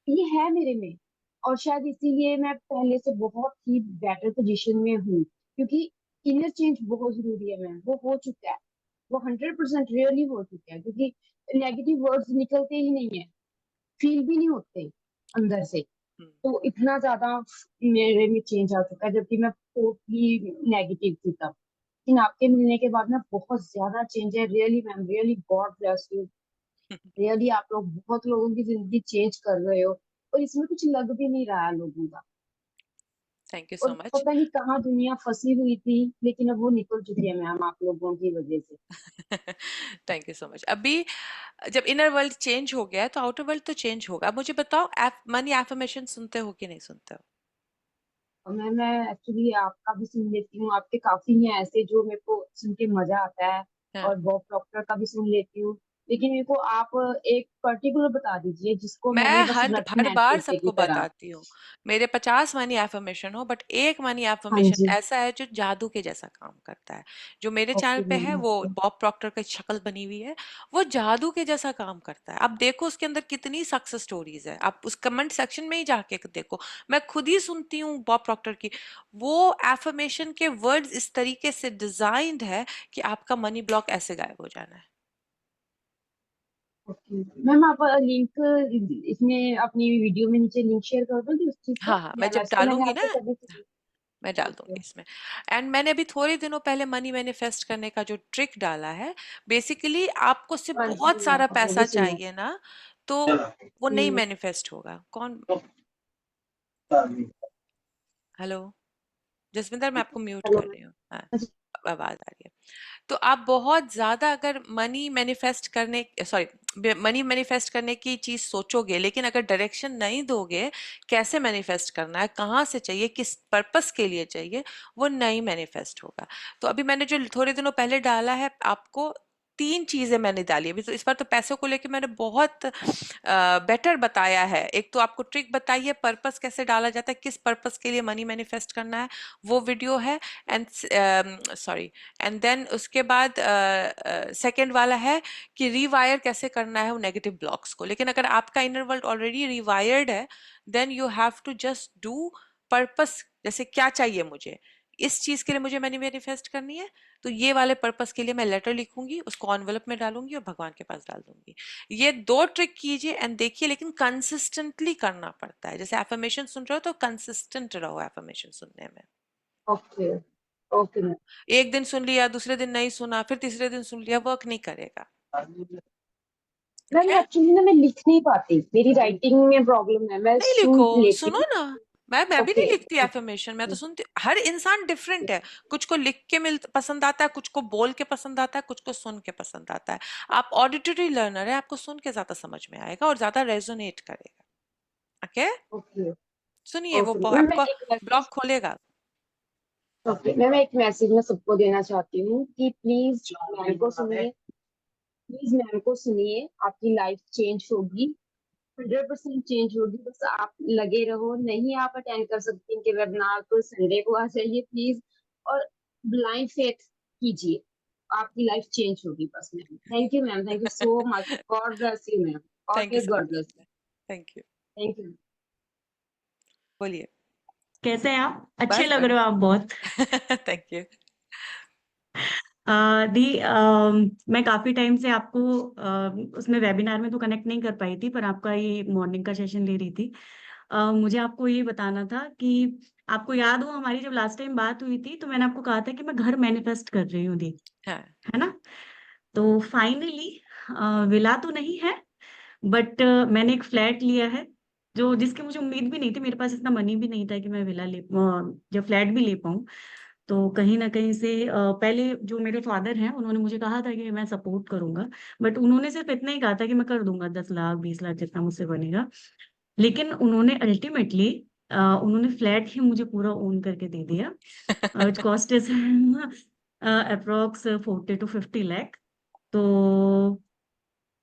ये है मेरे में। और शायद इसीलिए मैं पहले से बहुत ही बेटर पोजीशन में हूँ, क्योंकि इनर चेंज बहुत जरूरी है मैम। वो हो चुका है, वो 100% रियली हो चुका है, क्योंकि नेगेटिव वर्ड्स निकलते ही नहीं है, फील भी नहीं होते अंदर से। हम्म। तो इतना ज्यादा मेरे में चेंज आ चुका है, जबकि मैं टोटली नेगेटिव थी तब। लेकिन आपके मिलने के बाद ना बहुत ज्यादा चेंज है। Really ma'am, really God bless you. Really आप लोग बहुत लोगों की जिंदगी चेंज कर रहे हो, और इसमें कुछ लग भी नहीं रहा है लोगों का। थैंक यू और सो मच। पता नहीं कहाँ दुनिया फंसी हुई थी, लेकिन अब वो निकल चुकी है मैम आप लोगों की वजह से। Thank you so much. अभी जब इनर वर्ल्ड चेंज हो गया है तो आउटर वर्ल्ड तो चेंज होगा। अब मुझे बताओ, मनी एफर्मेशन सुनते हो कि नहीं सुनते हो? और मैं एक्चुअली आपका भी सुन लेती हूँ, आपके काफी हैं ऐसे जो मेरे को सुन के मजा आता है, हाँ। और बॉब प्रॉक्टर का भी सुन लेती हूँ। लेकिन मेरे को आप एक पर्टिकुलर बता दीजिए जिसको मैं मैंने बस हर रटना हर है बार तोते की सबको तरह। बताती हूँ। मेरे 50 मनी एफर्मेशन हो, बट एक मनी हाँ एफर्मेशन जी। ऐसा है जो जादू के जैसा काम करता है। जो मेरे चैनल ओके पे है मैम, वो ओके। बॉब प्रॉक्टर की शक्ल बनी हुई है। वो जादू के जैसा काम करता है। आप देखो उसके अंदर कितनी सक्सेस स्टोरीज है, आप उस कमेंट सेक्शन में ही जाके देखो। मैं खुद ही सुनती हूँ बॉब प्रॉक्टर की। वो एफर्मेशन के वर्ड्स इस तरीके से डिजाइंड है कि आपका मनी ब्लॉक ऐसे गायब हो जाना है। ओके मैम, आप लिंक इसमें अपनी वीडियो में नीचे लिंक शेयर कर दोगे उस चीज का? हाँ हाँ, मैं मैं जब वैसे तो मैंने डालूंगी आपसे ना कभी सुनी। मैं डाल ओके। दूंगी इसमें। एंड मैंने अभी थोड़े दिनों पहले मनी मैनिफेस्ट करने का जो ट्रिक डाला है, बेसिकली आपको सिर्फ हाँ बहुत जी सारा मैम, वो भी पैसा सुना। चाहिए ना, तो वो नहीं मैनिफेस्ट होगा। कौन? हेलो जसविंदर, मैं आपको म्यूट हेलो। कर रही हूँ। हाँ, अब आवाज आ रही है। तो आप बहुत ज्यादा अगर मनी मैनिफेस्ट करने सॉरी मनी मैनिफेस्ट करने की चीज सोचोगे, लेकिन अगर डायरेक्शन नहीं दोगे कैसे मैनिफेस्ट करना है, कहाँ से चाहिए, किस पर्पस के लिए चाहिए, वो नहीं मैनिफेस्ट होगा। तो अभी मैंने जो थोड़े दिनों पहले डाला है आपको, 3 चीजें मैंने डाली। अभी तो इस बार तो पैसों को लेके मैंने बहुत बेटर बताया है। एक तो आपको ट्रिक बताई है, पर्पस कैसे डाला जाता है, किस पर्पस के लिए मनी मैनिफेस्ट करना है, वो वीडियो है। एंड सॉरी एंड देन उसके बाद सेकंड वाला है कि रिवायर कैसे करना है वो नेगेटिव ब्लॉक्स को। लेकिन अगर आपका इनर वर्ल्ड ऑलरेडी रिवायर्ड है, then you have to just do purpose. जैसे क्या चाहिए मुझे, इस चीज के लिए मुझे मनी मैनिफेस्ट करनी है, तो ये वाले पर्पस के लिए मैं लेटर लिखूंगी, उसको एनवलप में डालूंगी और भगवान के पास डाल दूंगी। ये 2 ट्रिक कीजिए एंड देखिए, लेकिन कंसिस्टेंटली करना पड़ता है। जैसे एफर्मेशन सुन रहे हो तो कंसिस्टेंट रहो एफर्मेशन सुनने में। ओके। Okay ma'am. एक दिन सुन लिया, दूसरे दिन नहीं सुना, फिर तीसरे दिन सुन लिया, वर्क नहीं करेगा। Ma'am okay? एक्चुअली ना मैं लिख नहीं पाती, मेरी राइटिंग में प्रॉब्लम है, मैं नहीं सुन लिखो, लेती सुनो हूँ। ना। मैं भी नहीं ओके। लिखती एफर्मेशन, मैं तो सुनती। हर इंसान डिफरेंट है। कुछ को लिख के मिल पसंद आता है, कुछ को बोल के पसंद आता है, कुछ को सुन के पसंद आता है। आप ऑडिटरी लर्नर है, आपको सुन के ज्यादा समझ में आएगा और ज्यादा रेजोनेट करेगा। ओके? ओके। सुनिए, वो ओके मैम, मैं आपका एक मैसेज। ब्लॉक खोलेगा। ओके मैम, मैं एक मैसेज में सबको देना चाहती हूँ कि प्लीज मैम को सुनिए, प्लीज मैम को सुनिए, आपकी लाइफ चेंज होगी, 100% चेंज होगी। बस आप लगे रहो। नहीं आप अटेंड कर सकती इनके वेबिनार तो संडे को आ जाइए प्लीज, और ब्लाइंड फेथ कीजिए, आपकी लाइफ चेंज होगी बस ma'am. Thank you ma'am, thank you so much, God bless you ma'am, thank you always so God much. Bless you. Thank you. Thank you. बोलिए। कैसे हैं आप? अच्छे बस लग रहे हो आप बहुत। Thank you. दी मैं काफी टाइम से आपको उसमें वेबिनार में तो कनेक्ट नहीं कर पाई थी, पर आपका ये मॉर्निंग का सेशन ले रही थी। मुझे आपको ये बताना था कि आपको याद हो हमारी जब लास्ट टाइम बात हुई थी तो मैंने आपको कहा था कि मैं घर मैनिफेस्ट कर रही हूँ दी, हाँ। है ना? तो फाइनली विला तो नहीं है, बट मैंने एक फ्लैट लिया है जो जिसकी मुझे उम्मीद भी नहीं थी। मेरे पास इतना मनी भी नहीं था कि मैं विला जब फ्लैट भी ले पाऊँ। तो कहीं ना कहीं से पहले जो मेरे फादर हैं उन्होंने मुझे कहा था कि मैं सपोर्ट करूंगा, बट उन्होंने सिर्फ इतना ही कहा था कि मैं कर दूंगा 10 लाख 20 लाख जितना मुझसे बनेगा। लेकिन उन्होंने अल्टीमेटली उन्होंने फ्लैट ही मुझे पूरा ओन करके दे दिया। It cost is approx 40 to 50 lakh. तो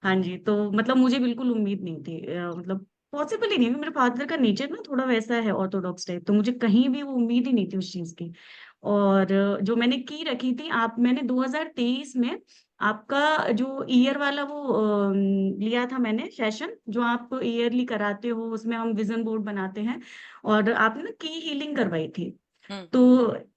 हाँ जी, तो मतलब मुझे बिल्कुल उम्मीद नहीं थी, मतलब पॉसिबल ही नहीं, मेरे फादर का नेचर ना थोड़ा वैसा है ऑर्थोडॉक्स टाइप, तो मुझे कहीं भी वो उम्मीद ही नहीं थी उस चीज की। और जो मैंने की रखी थी, आप मैंने 2023 में आपका जो ईयर वाला वो लिया था मैंने सेशन, जो आप ईयरली कराते हो, उसमें हम विजन बोर्ड बनाते हैं, और आपने ना की हीलिंग करवाई थी। तो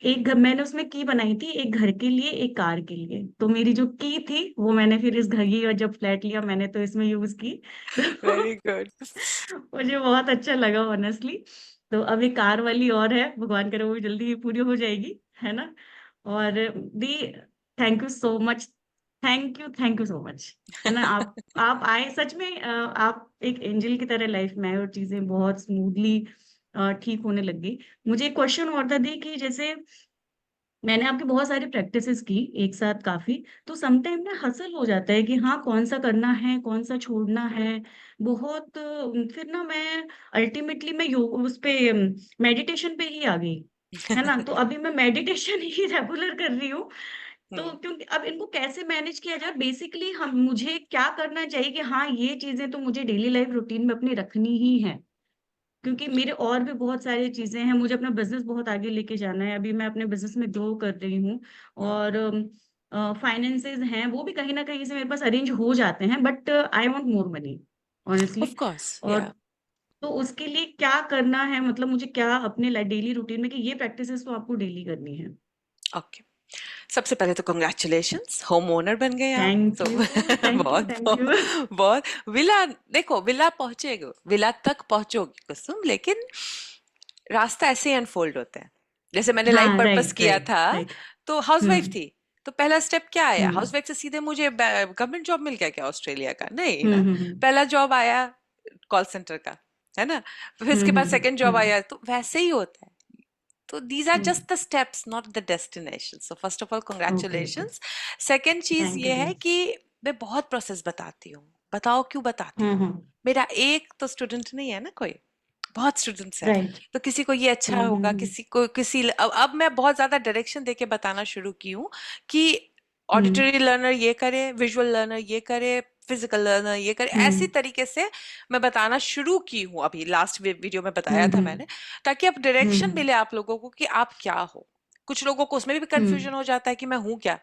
एक घर मैंने उसमें की बनाई थी, एक घर के लिए एक कार के लिए। तो मेरी जो की थी वो मैंने फिर इस घर की, और जब फ्लैट लिया मैंने तो इसमें यूज की। तो वेरी गुड। मुझे बहुत अच्छा लगा ऑनेस्टली। तो अब एक कार वाली और है, भगवान करे वो भी जल्दी ही पूरी हो जाएगी, है ना? और दी, thank you so much, thank you so much, है ना? आप आए सच में, आप एक एंजल की तरह लाइफ में आए और चीजें बहुत स्मूथली ठीक होने लग गई। मुझे एक क्वेश्चन और था दी कि जैसे मैंने आपकी बहुत सारी प्रैक्टिसेस की एक साथ काफी, तो समटाइम ना हसल हो जाता है कि हाँ कौन सा करना है कौन सा छोड़ना है। बहुत फिर ना मैं अल्टीमेटली मैं योग उस पे मेडिटेशन पे ही आ गई, है ना। तो अभी मैं मेडिटेशन ही रेगुलर कर रही हूँ। तो क्योंकि अब इनको कैसे मैनेज किया जाए, बेसिकली हम मुझे क्या करना चाहिए कि हाँ ये चीजें तो मुझे डेली लाइफ रूटीन में अपनी रखनी ही है, क्योंकि मेरे और भी बहुत सारी चीजें हैं। मुझे अपना बिजनेस बहुत आगे लेके जाना है, अभी मैं अपने बिजनेस में ग्रो कर रही हूँ। और फाइनेंसेस हैं वो भी कहीं ना कहीं से मेरे पास अरेंज हो जाते हैं, but I want more money of honestly. Course, और या तो उसके लिए क्या करना है, मतलब मुझे क्या अपने डेली रूटीन में कि ये प्रैक्टिसेस तो आपको डेली करनी है। ओके। सबसे पहले तो कंग्रेचुलेशंस, होम ओनर बन गए आप थैंक तो। यू थैंक यू बहुत थैंक बहुत यू। बहुत। विला, देखो विला पहुंचेगा, विला तक पहुंचोगी कुसुम, लेकिन रास्ता ऐसे ही अनफोल्ड होता है। जैसे मैंने लाइफ हाँ पर्पस राइट किया राइट था, राइट। तो हाउसवाइफ हम्म थी, तो पहला स्टेप क्या आया? हम्म हाउसवाइफ से सीधे मुझे गवर्नमेंट जॉब मिल गया क्या ऑस्ट्रेलिया का? नहीं ना। हम्म। पहला जॉब आया कॉल सेंटर का, है ना। फिर हम्म इसके बाद हम्म सेकंड जॉब हम्म आया, तो वैसे ही होता है। तो these are hmm. just the steps, not the destination. So first of all, okay okay. congratulations. Second चीज थैंक यू ये दी। है कि मैं बहुत प्रोसेस बताती हूँ। बताओ क्यों बताती हूँ? हम्म। मेरा एक तो स्टूडेंट नहीं है ना कोई, बहुत स्टूडेंट्स हैं। राइट। तो किसी को ये अच्छा होगा, हम्म। किसी को किसी अब मैं बहुत ज्यादा डायरेक्शन देके बताना शुरू की हूँ कि हम्म ऑडिटरी लर्नर ये करे, विजुअल लर्नर ये करे, फिजिकल लर्नर ये करे, ऐसी हम्म तरीके से मैं बताना शुरू की हूँ। अभी लास्ट वीडियो में बताया था हम्म मैंने, ताकि अब डायरेक्शन हम्म मिले आप लोगों को कि आप क्या हो। कुछ लोगों को उसमें भी हम्म कंफ्यूजन हो जाता है कि मैं हूं क्या।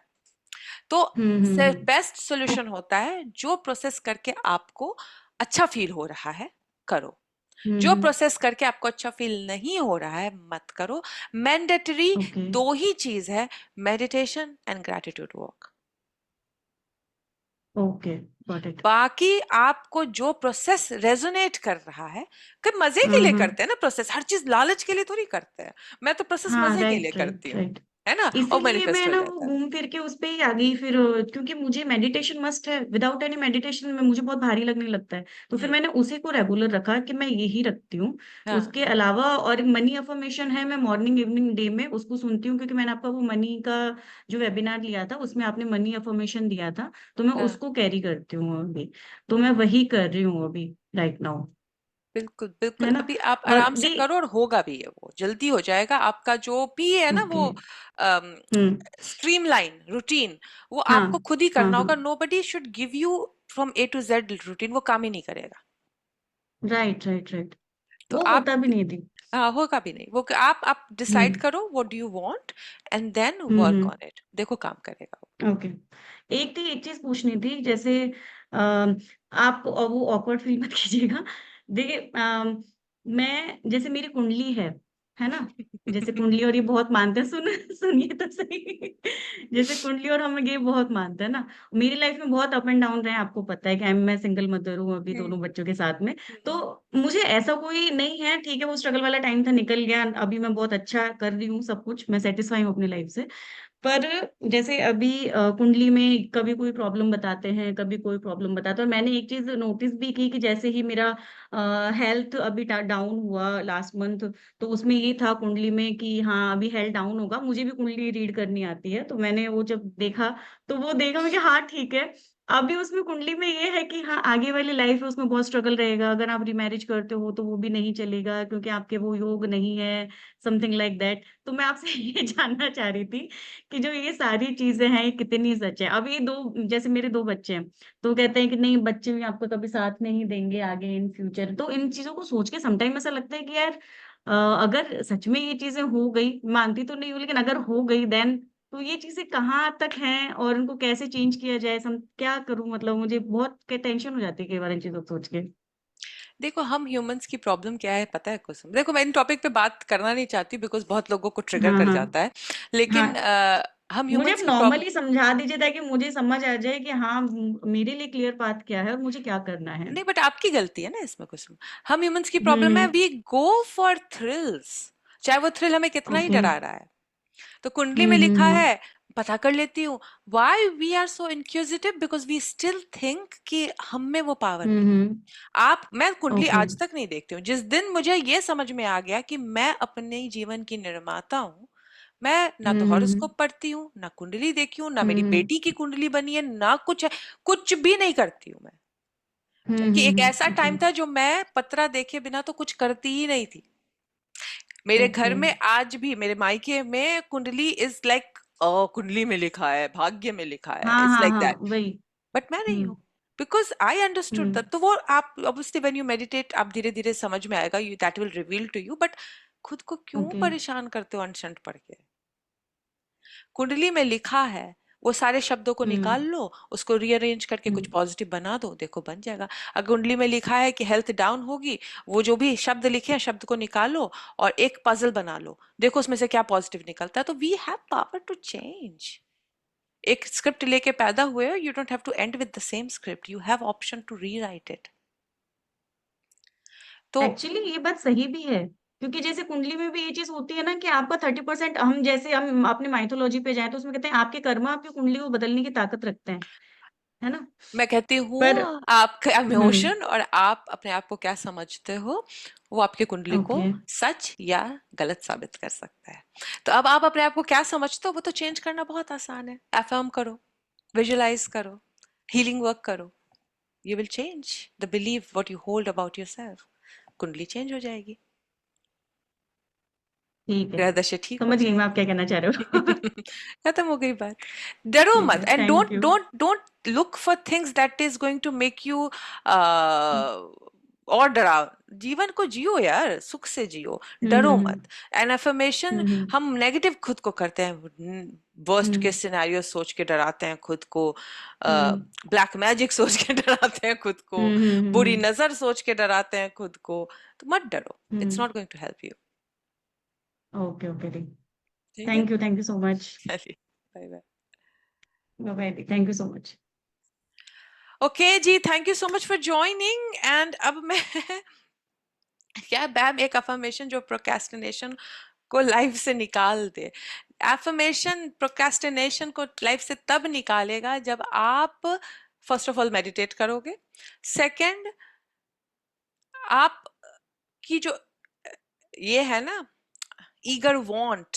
तो हम्म। बेस्ट सॉल्यूशन होता है जो प्रोसेस करके आपको अच्छा फील हो रहा है, करो। जो हम्म। प्रोसेस करके आपको अच्छा फील नहीं हो रहा है, मत करो। मैंडेटरी ओके दो ही चीज है, meditation and gratitude work. Okay got it. बाकी आपको जो प्रोसेस रेजोनेट कर रहा है, कि मजे के लिए करते हैं ना प्रोसेस, हर चीज लालच के लिए थोड़ी करते हैं। मैं तो प्रोसेस हाँ मजे के लिए राइट करती राइट हूँ, राइट। है ना, और इसीलिए मैं मैनिफेस्ट हो ना वो जाता है। घूम फिर के उस पे ही आ गई फिर, क्योंकि मुझे मेडिटेशन मस्ट है, विदाउट एनी मेडिटेशन में मुझे बहुत भारी लगने लगता है। तो फिर हम्म। मैंने उसी को रेगुलर रखा कि मैं यही रखती हूँ। हाँ। उसके अलावा और मनी अफर्मेशन है, मैं मॉर्निंग इवनिंग डे में उसको सुनती हूँ, क्योंकि मैंने आपका वो मनी का जो वेबिनार लिया था उसमें आपने मनी अफर्मेशन दिया था, तो मैं हाँ, उसको कैरी करती हूँ अभी। तो मैं वही कर रही हूँ अभी राइट नाउ, बिल्कुल बिल्कुल। है ना। अभी आप और आराम से दी करो और होगा भी है, वो जल्दी हो जाएगा। आपका जो भी है ना ओके। वो हम्म। स्ट्रीमलाइन रूटीन, वो हाँ आपको खुद ही हाँ करना हाँ होगा। Nobody should give you from A to Z routine, वो काम ही नहीं करेगा। Right right right. तो वो आप, होता भी नहीं थी। हाँ, होगा भी नहीं वो। आप डिसाइड हम्म करो what do you want and then work on it, देखो काम करेगा वो। ओके। एक चीज पूछनी थी, जैसे आप वो ऑकवर्ड फील मत कीजिएगा। देखिए मैं जैसे मेरी कुंडली है ना। जैसे कुंडली और ये बहुत मानते हैं, सुनिए तो सही। जैसे कुंडली और हम ये बहुत मानते हैं ना। मेरी लाइफ में बहुत अप एंड डाउन रहे हैं, आपको पता है कि मैं सिंगल मदर हूँ अभी हम्म, दोनों बच्चों के साथ में। तो हम्म, मुझे ऐसा कोई नहीं है, ठीक है वो स्ट्रगल वाला टाइम था निकल गया, अभी मैं बहुत अच्छा कर रही हूँ, सब कुछ मैं सेटिस्फाई हूँ अपनी लाइफ से। पर जैसे अभी कुंडली में कभी कोई प्रॉब्लम बताते हैं, कभी कोई प्रॉब्लम बताते हैं। और मैंने एक चीज नोटिस भी की कि जैसे ही मेरा हेल्थ अभी डाउन हुआ लास्ट मंथ, तो उसमें ये था कुंडली में कि हाँ अभी हेल्थ डाउन होगा। मुझे भी कुंडली रीड करनी आती है, तो मैंने वो जब देखा तो वो देखा मैं कि हाँ ठीक है। अभी उसमें कुंडली में ये है कि हाँ आगे वाली लाइफ है उसमें बहुत स्ट्रगल रहेगा, अगर आप रिमैरिज करते हो तो वो भी नहीं चलेगा, क्योंकि आपके वो योग नहीं है, समथिंग लाइक दैट। तो मैं आपसे ये जानना चाह रही थी कि जो ये सारी चीजें हैं ये कितनी सच है। अब ये दो, जैसे मेरे दो बच्चे हैं, तो कहते हैं कि नहीं बच्चे भी आपको कभी साथ नहीं देंगे आगे इन फ्यूचर। तो इन चीजों को सोच के समटाइम ऐसा लगता है कि यार अगर सच में ये चीजें हो गई, मानती तो नहीं हूँ लेकिन अगर हो गई देन, तो ये चीजें कहाँ तक हैं और इनको कैसे चेंज किया जाए, सम क्या करूं, मतलब मुझे बहुत टेंशन हो जाती है कई बार इन चीजों को सोच के। देखो हम ह्यूमंस की प्रॉब्लम क्या है पता है कुसुम? देखो मैं इन टॉपिक पे बात करना नहीं चाहती बिकॉज बहुत लोगों को ट्रिगर हाँ कर हाँ जाता है, हाँ। लेकिन हम मुझे आप ह्यूमंस की प्रॉब्लम, नॉर्मली समझा दीजिए ताकि मुझे समझ आ जाए कि हाँ मेरे लिए क्लियर पाथ क्या है और मुझे क्या करना है। नहीं बट आपकी गलती है ना इसमें कुसुम। हम ह्यूमंस की प्रॉब्लम है, वी गो फॉर थ्रिल्स, चाहे वो थ्रिल हमें कितना ही ओके डरा रहा है। तो कुंडली में लिखा हम्म। है, पता कर लेती हूँ। Why we are so inquisitive? Because we still think कि हम में वो पावर नहीं है। मैं कुंडली ओके। आज तक नहीं देखती हूँ। जिस दिन मुझे ये समझ में आ गया कि मैं अपने जीवन की निर्माता हूँ, मैं ना तो हम्म। हॉरोस्कोप पढ़ती हूँ, ना कुंडली देखी हूँ, ना मेरी हम्म। बेटी की कुंडली बनी है, ना कुछ है, कुछ भी नहीं करती हूँ मैं। जबकि एक ऐसा ओके। टाइम था जो मैं पत्रा देखे बिना तो कुछ करती ही नहीं थी। मेरे घर ओके। में आज भी, मेरे मायके में, कुंडली इज लाइक, कुंडली में लिखा है, भाग्य में लिखा है, हाँ इट्स हाँ लाइक हाँ, दैट। वही। बट मैं नहीं हम्म। हूँ, because I understood hmm. That. तो वो आप ऑब्वियसली व्हेन यू मेडिटेट, आप धीरे धीरे समझ में आएगा, you that will reveal to you. But खुद को क्यों ओके। परेशान करते हो अनशन पढ़ के? कुंडली में लिखा है, वो सारे शब्दों को निकाल हम्म। लो, उसको रीअरेंज करके कुछ हम्म। पॉजिटिव बना दो, देखो बन जाएगा। अगर कुंडली में लिखा है कि हेल्थ डाउन होगी, वो जो भी शब्द लिखे हैं, शब्द को निकालो और एक पजल बना लो, देखो उसमें से क्या पॉजिटिव निकलता है। तो we have power to change. एक स्क्रिप्ट लेके पैदा हुए हो, you don't have to end with the same script, you have option to rewrite it. तो एक्चुअली ये बात सही भी है, क्योंकि जैसे कुंडली में भी ये चीज होती है ना कि आपका 30%, हम जैसे हम अपने माइथोलॉजी पे जाए तो उसमें कहते हैं आपके कर्म आपकी कुंडली को बदलने की ताकत रखते हैं, है ना? मैं कहती हूँ, पर आपका हम्म। इमोशन और आप अपने आप को क्या समझते हो, वो आपकी कुंडली को ओके। सच या गलत साबित कर सकता है। तो अब आप अपने आप को क्या समझते हो, वो तो चेंज करना बहुत आसान है। अफर्म करो, विजुलाइज करो, हीलिंग वर्क करो, you will change the believe what you hold about yourself. कुंडली चेंज हो जाएगी, ठीक है, ग्रह दशा ठीक हो समझ गई मैं आप जाएगी। क्या कहना चाह रहे हो। खत्म हो गई बात। डरो ठीक मत, है, and thank don't you. Don't don't look for things that is going to make you और डराओ। जीवन को जियो यार, सुख से जियो, डरो हम्म। मत। एन अफर्मेशन, हम्म। हम नेगेटिव खुद को करते हैं, वर्स्ट के हम्म। सिनेरियो सोच के डराते हैं खुद को, हम्म। ब्लैक मैजिक सोच के डराते हैं खुद को, हम्म। बुरी नजर सोच के डराते हैं खुद को। तो मत डरो, it's hmm. Not going to help you. Okay okay दी। ठीक है, थैंक यू सो मच। चलिए, बाय बाय। बाय बाय दी, thank you so much. Okay जी, thank you so much for joining. And अब मैं क्या मैम, एक अफर्मेशन जो प्रोक्रेस्टिनेशन को लाइफ से निकाल दे। एफर्मेशन प्रोक्रेस्टिनेशन को लाइफ से तब निकालेगा जब आप फर्स्ट ऑफ ऑल मेडिटेट करोगे। सेकंड, आप की जो ये है ना, ईगर वांट,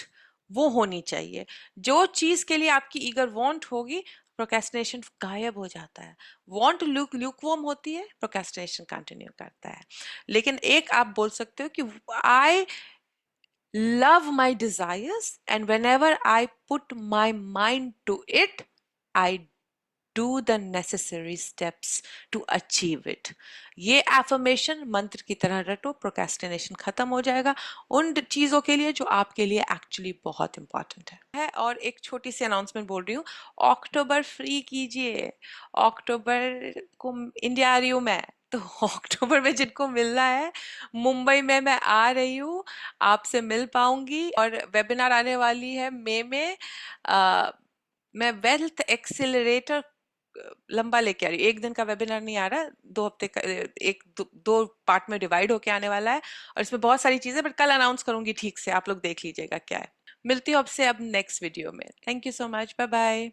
वो होनी चाहिए। जो चीज के लिए आपकी ईगर वांट होगी, प्रोक्रेस्टिनेशन गायब हो जाता है। वांट ल्यूकवार्म होती है, प्रोक्रेस्टिनेशन कंटिन्यू करता है। लेकिन एक आप बोल सकते हो कि आई love my desires, and whenever I put my mind to it, I do the necessary steps to achieve it. ये affirmation मंत्र की तरह रटो, प्रोक्रेस्टिनेशन खत्म हो जाएगा उन चीजों के लिए जो आपके लिए एक्चुअली बहुत इंपॉर्टेंट है। और एक छोटी सी अनाउंसमेंट बोल रही हूँ, अक्टूबर फ्री कीजिए। अक्टूबर को इंडिया आ रही हूँ मैं, तो अक्टूबर में जिनको मिलना है, मुंबई में मैं आ रही हूँ, आपसे मिल पाऊंगी। और वेबिनार आने वाली है मई में। मैं वेल्थ एक्सिलरेटर लंबा लेके आ रही हूँ। एक दिन का वेबिनार नहीं आ रहा, 2 हफ्ते का, दो पार्ट में डिवाइड होके आने वाला है। और इसमें बहुत सारी चीजें, बट कल अनाउंस करूंगी ठीक से, आप लोग देख लीजिएगा क्या है। मिलती हूँ आपसे अब नेक्स्ट वीडियो में। Thank you so much, bye bye.